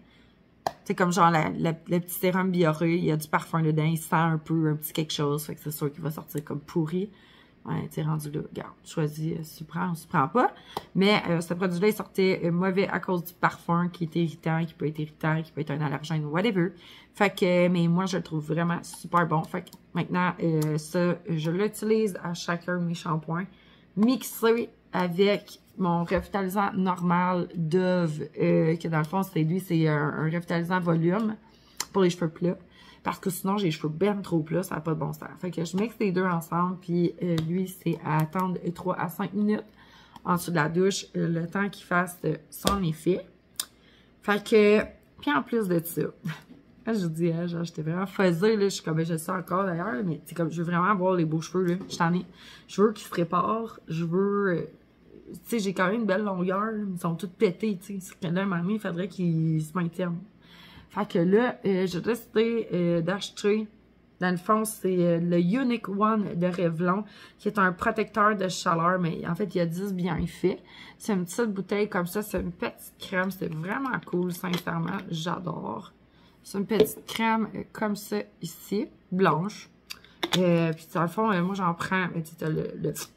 C'est comme genre le petit sérum Bioré, il y a du parfum dedans, il sent un petit quelque chose, fait que c'est sûr qu'il va sortir comme pourri. Ouais, t'es rendu là, regarde, choisis si tu prends ou si tu prends pas. Mais ce produit-là, il sortait mauvais à cause du parfum qui est irritant, qui peut être un allergène, whatever. Fait que, mais moi, je le trouve vraiment super bon. Fait que maintenant, ça, je l'utilise à chacun de mes shampoings, mixé avec mon revitalisant normal Dove, que dans le fond, c'est un revitalisant volume pour les cheveux plats. Parce que sinon, j'ai les cheveux ben trop plats, ça n'a pas de bon sens. Fait que je mixe les deux ensemble, puis lui, c'est à attendre 3 à 5 minutes en dessous de la douche, le temps qu'il fasse son effet. Fait que, puis en plus de ça, Quand je dis, hein, genre, j'étais vraiment fuzzée, là. Je suis comme, ben, je le sais encore d'ailleurs, mais c'est comme, je veux vraiment avoir les beaux cheveux, là. Je veux qu'ils se réparent. Je veux. Tu sais, j'ai quand même une belle longueur. Ils sont tous pétés, tu sais. Là, à un moment donné, il faudrait qu'ils se maintiennent. Fait que là, j'ai décidé d'acheter. Dans le fond, c'est le Unique One de Revlon, qui est un protecteur de chaleur, mais en fait, il y a 10 bienfaits. C'est une petite bouteille comme ça, c'est une petite crème, c'est vraiment cool, sincèrement, j'adore. C'est une petite crème comme ça ici, blanche. Puis dans le fond, moi j'en prends,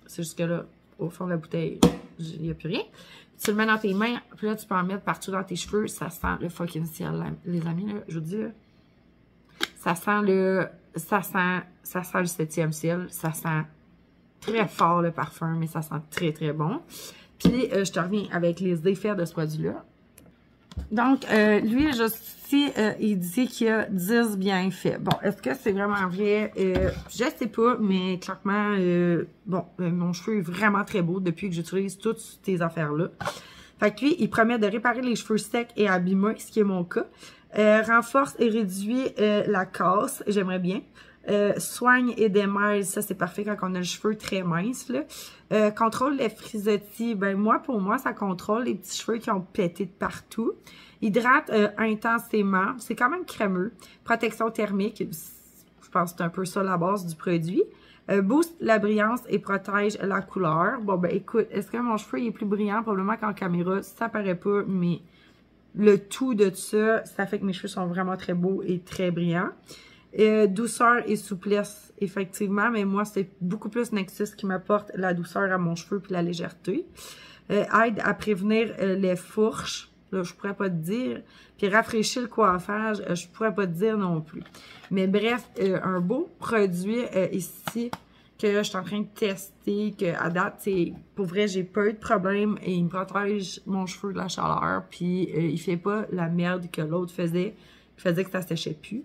c'est juste que là, au fond de la bouteille, il n'y a plus rien. Tu le mets dans tes mains, puis là, tu peux en mettre partout dans tes cheveux, ça sent le fucking ciel, les amis, là, je vous dis, là. Ça sent le 7e ciel. Ça sent très fort le parfum, mais ça sent très, très bon. Puis, je te reviens avec les effets de ce produit-là. Donc, lui, ici, il dit qu'il y a 10 bienfaits. Bon, est-ce que c'est vraiment vrai? Je sais pas, mais clairement, mon cheveu est vraiment très beau depuis que j'utilise toutes ces affaires-là. Fait que lui, il promet de réparer les cheveux secs et abîmés, ce qui est mon cas. Renforce et réduit la casse, j'aimerais bien. Soigne et démêle, ça c'est parfait quand on a le cheveu très mince, là. Contrôle les frisottis, ben pour moi, ça contrôle les petits cheveux qui ont pété de partout. Hydrate intensément, c'est quand même crémeux. Protection thermique, je pense que c'est un peu ça la base du produit. Booste la brillance et protège la couleur. Bon, ben écoute, est-ce que mon cheveu il est plus brillant? Probablement qu'en caméra, ça paraît pas, mais le tout de ça, ça fait que mes cheveux sont vraiment très beaux et très brillants. Douceur et souplesse, effectivement, mais moi, c'est beaucoup plus Nexxus qui m'apporte la douceur à mon cheveu puis la légèreté. Aide à prévenir les fourches, là, je pourrais pas te dire. Puis rafraîchir le coiffage, je pourrais pas te dire non plus. Mais bref, un beau produit ici que je suis en train de tester, que à date, pour vrai, j'ai pas eu de problème et il me protège mon cheveu de la chaleur. Puis il fait pas la merde que l'autre faisait, qui faisait que ça séchait plus.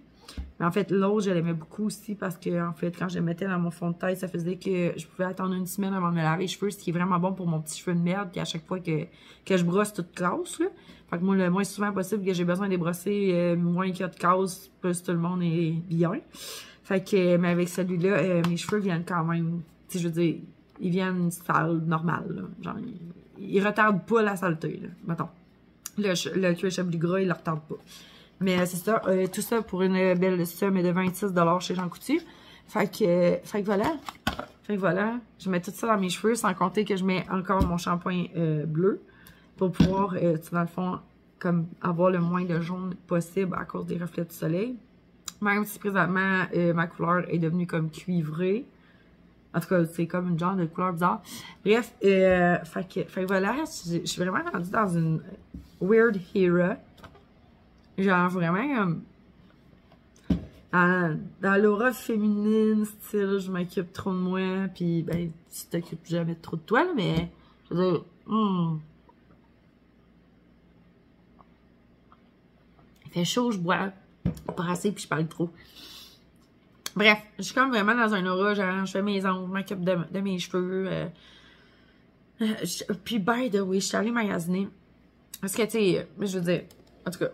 Mais en fait, l'autre, je l'aimais beaucoup aussi parce que, en fait, quand je le mettais dans mon fond de tête, ça faisait que je pouvais attendre une semaine avant de me laver les cheveux, ce qui est vraiment bon pour mon petit cheveu de merde, puis à chaque fois que je brosse toute classe, là. Fait que moi, le moins souvent possible que j'ai besoin de les brosser, moins qu'il y a de casse, plus tout le monde est bien. Fait que, mais avec celui-là, mes cheveux viennent quand même, tu sais, je veux dire, ils viennent sales, normales, là. Genre, ils retardent pas la saleté, là, mettons. Le cuir chevelu gras, il le retarde pas. Mais c'est ça, tout ça pour une belle somme de 26 $ chez Jean Coutu. Fait que voilà. Fait que voilà. Je mets tout ça dans mes cheveux, sans compter que je mets encore mon shampoing bleu pour pouvoir, dans le fond, comme avoir le moins de jaune possible à cause des reflets du soleil. Même si présentement, ma couleur est devenue comme cuivrée. En tout cas, c'est comme une genre de couleur bizarre. Bref, fait que voilà, je suis vraiment rendue dans une weird era. Genre vraiment dans l'aura féminine, style je m'occupe trop de moi, puis ben tu t'occupes jamais trop de toi, là, mais je veux dire, il fait chaud, je bois pas assez puis je parle trop. Bref, je suis comme vraiment dans un aura, genre je fais mes ongles, je m'occupe de mes cheveux. Puis by the way, je suis allée magasiner. Parce que tu sais, je veux dire, en tout cas,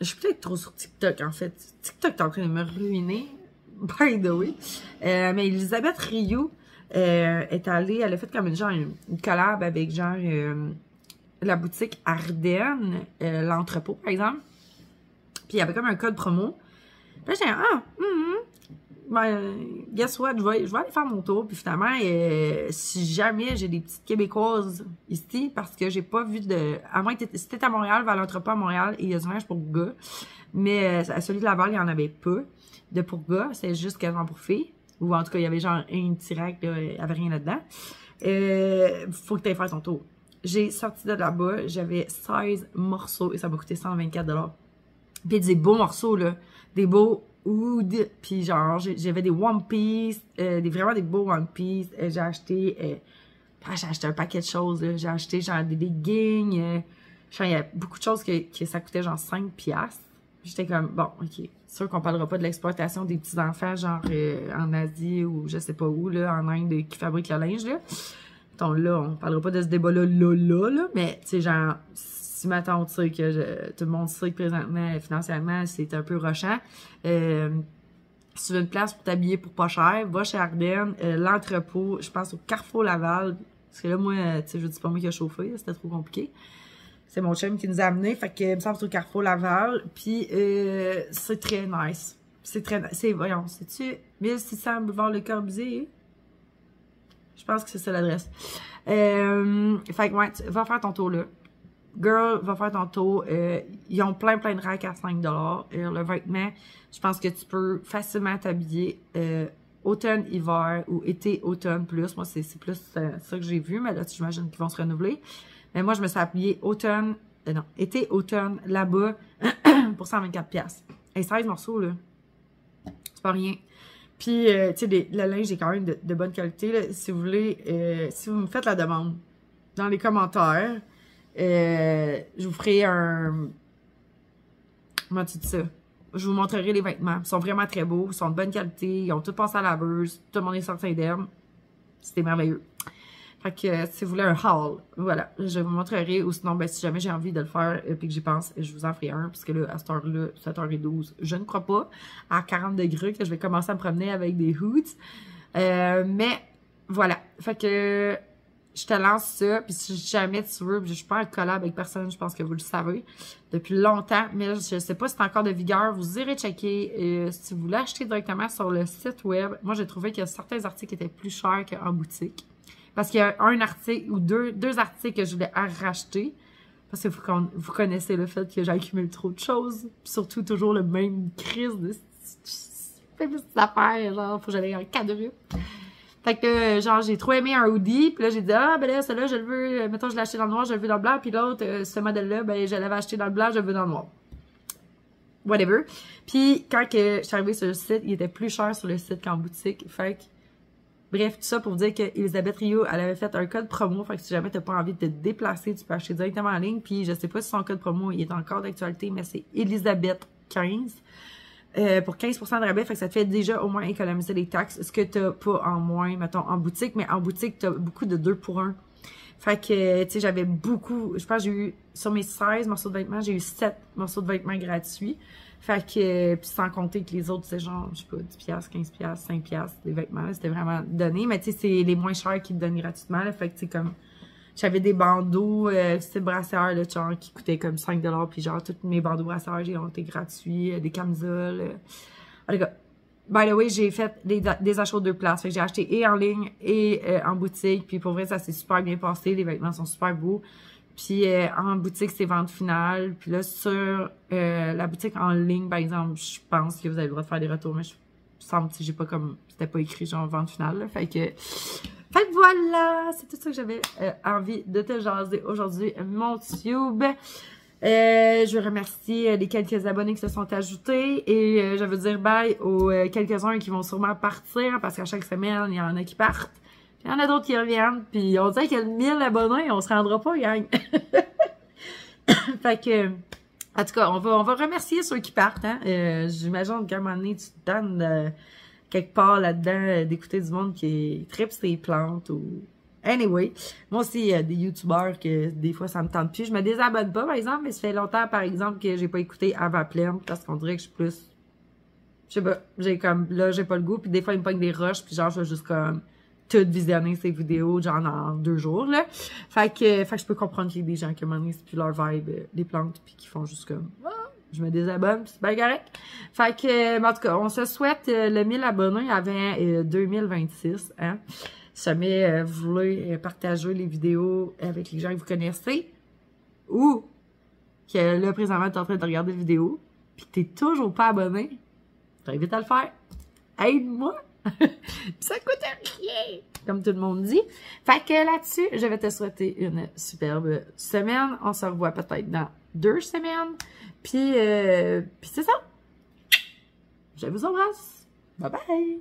je suis peut-être trop sur TikTok, en fait. TikTok est en train de me ruiner, by the way. Mais Elisabeth Rioux est allée, elle a fait comme une collab avec genre la boutique Ardennes, l'entrepôt, par exemple. Puis il y avait comme un code promo. Puis là, j'ai guess what, je vais aller faire mon tour. Puis finalement, si jamais j'ai des petites Québécoises ici, parce que j'ai pas vu de... À moins que si t'es à Montréal, va à l'entrepôt à Montréal, il y a du linge pour gars. Mais à celui de Laval, il y en avait pas de pour gars. C'est juste quasiment pour filles. Ou en tout cas, il y avait genre un petit rack, là, il y avait rien là-dedans. Faut que t'ailles faire ton tour. J'ai sorti de là-bas, j'avais 16 morceaux et ça m'a coûté 124 $. Puis des beaux morceaux, là. Des beaux oud. Puis genre, j'avais des One Piece, vraiment des beaux One Piece. J'ai acheté un paquet de choses, là. J'ai acheté genre des leggings. Genre, il y a beaucoup de choses que ça coûtait genre 5 $. J'étais comme, bon, ok. C'est sûr qu'on parlera pas de l'exploitation des petits-enfants, genre en Asie ou je sais pas où, là, en Inde, qui fabriquent le linge, là. Donc là, on parlera pas de ce débat-là, là, mais tu sais, genre, si maintenant tu sais que tout le monde sait que présentement, financièrement, c'est un peu rushant, si tu veux une place pour t'habiller pour pas cher, va chez Ardennes, l'entrepôt, je pense au Carrefour Laval, parce que là, moi, tu sais, je dis pas moi qui a chauffé, c'était trop compliqué. C'est mon chum qui nous a amenés, fait que, il me semble que c'est au Carrefour Laval, puis c'est très nice. C'est très nice. Voyons, c'est-tu 1600 boulevard Le Corbusier? Je pense que c'est ça l'adresse. Fait que, ouais, va faire ton tour là. Girl, va faire ton tour. Ils ont plein de racks à 5$. Le vêtement, je pense que tu peux facilement t'habiller automne, hiver ou été, automne plus. Moi, c'est plus ça que j'ai vu, mais là, j'imagine qu'ils vont se renouveler. Mais moi, je me suis habillée automne, non, été, automne, là-bas, pour 124$. Et 16 morceaux, là. C'est pas rien. Puis, tu sais, le linge est quand même de bonne qualité, là. Si vous voulez, si vous me faites la demande dans les commentaires, je vous ferai comment tu dis ça? Je vous montrerai les vêtements. Ils sont vraiment très beaux. Ils sont de bonne qualité. Ils ont tout passé à la laveuse. Tout le monde est sorti indemne. C'était merveilleux. Fait que si vous voulez un haul, voilà, je vous montrerai. Ou sinon, ben, si jamais j'ai envie de le faire et que j'y pense, je vous en ferai un. Parce que là, à cette heure-là, 7h12, je ne crois pas à 40 degrés que je vais commencer à me promener avec des hoods. Mais voilà. Fait que je te lance ça. Puis si jamais tu veux, je suis pas en collab avec personne, je pense que vous le savez depuis longtemps. Mais je sais pas si c'est encore de vigueur. Vous irez checker. Si vous voulez acheter directement sur le site web, moi j'ai trouvé qu'il y a certains articles qui étaient plus chers qu'en boutique. Parce qu'il y a un article ou deux articles que je voulais racheter. Parce que vous connaissez le fait que j'accumule trop de choses. Puis surtout toujours le même crise de petites affaires. Genre, faut que j'aille un quadruple. Fait que, genre, j'ai trop aimé un hoodie. Puis là, j'ai dit, ah, ben là, celui-là, je le veux. Mettons, je l'ai acheté dans le noir, je le veux dans le blanc. Puis l'autre, ce modèle-là, ben, je l'avais acheté dans le blanc, je le veux dans le noir. Whatever. Puis, quand je suis arrivée sur le site, il était plus cher sur le site qu'en boutique. Fait que, bref, tout ça pour vous dire que Elisabeth Rio, elle avait fait un code promo. Fait que si jamais t'as pas envie de te déplacer, tu peux acheter directement en ligne. Puis je sais pas si son code promo il est encore d'actualité, mais c'est Elisabeth 15 pour 15% de rabais. Fait que ça te fait déjà au moins économiser les taxes. Ce que t'as pas en moins, mettons, en boutique. Mais en boutique, t'as beaucoup de 2 pour 1. Fait que, tu sais, j'avais beaucoup. Je pense que j'ai eu, sur mes 16 morceaux de vêtements, j'ai eu 7 morceaux de vêtements gratuits. Fait que, puis sans compter que les autres, c'est genre, je sais pas, 10$, 15$, 5$, des vêtements, c'était vraiment donné. Mais tu sais, c'est les moins chers qui te donnent gratuitement, là. Fait que, tu sais, comme, j'avais des bandeaux, style brassière, là, genre, qui coûtaient comme 5$, puis genre, tous mes bandeaux brassières, ils ont été gratuits, des camisoles. En tout cas, by the way, j'ai fait des achats de 2 places. Fait que j'ai acheté et en ligne et en boutique. Puis pour vrai, ça s'est super bien passé. Les vêtements sont super beaux. Puis en boutique, c'est vente finale. Puis là, sur la boutique en ligne, par exemple, je pense que vous avez le droit de faire des retours. Mais je semble que j'ai pas comme. C'était pas écrit genre vente finale. Là. Fait que voilà! C'est tout ça que j'avais envie de te jaser aujourd'hui, mon tube. Je veux remercier les quelques abonnés qui se sont ajoutés et je veux dire bye aux quelques-uns qui vont sûrement partir parce qu'à chaque semaine, il y en a qui partent. Il y en a d'autres qui reviennent. Puis on dirait qu'il y a 1000 abonnés, on se rendra pas, gang. Fait que, en tout cas, on va remercier ceux qui partent. Hein. J'imagine qu'à un moment donné, tu te donnes quelque part là-dedans d'écouter du monde qui tripe ses plantes ou... Anyway, moi aussi, il y a des youtubeurs que des fois, ça me tente plus. Je me désabonne pas, par exemple, mais ça fait longtemps, par exemple, que j'ai pas écouté Ava Pleine parce qu'on dirait que je suis plus... Je sais pas, j'ai comme... Là, j'ai pas le goût, puis des fois, il me pogne des rushs, puis genre, je vais juste comme... tout visionner ces vidéos, genre, en 2 jours, là. Fait que je peux comprendre qu'il y a des gens qui, à un moment donné, c'est plus leur vibe, les plantes, puis qui font juste comme... Je me désabonne, puis c'est bien correct. Fait que, en tout cas, on se souhaite le 1000 abonnés avant 2026, hein. Si jamais vous voulez partager les vidéos avec les gens que vous connaissez, ou que là, présentement, tu es en train de regarder la vidéo, puis que tu n'es toujours pas abonné, je t'invite à le faire. Aide-moi! Ça coûte rien! Comme tout le monde dit. Fait que là-dessus, je vais te souhaiter une superbe semaine. On se revoit peut-être dans 2 semaines. Puis c'est ça. Je vous embrasse. Bye bye!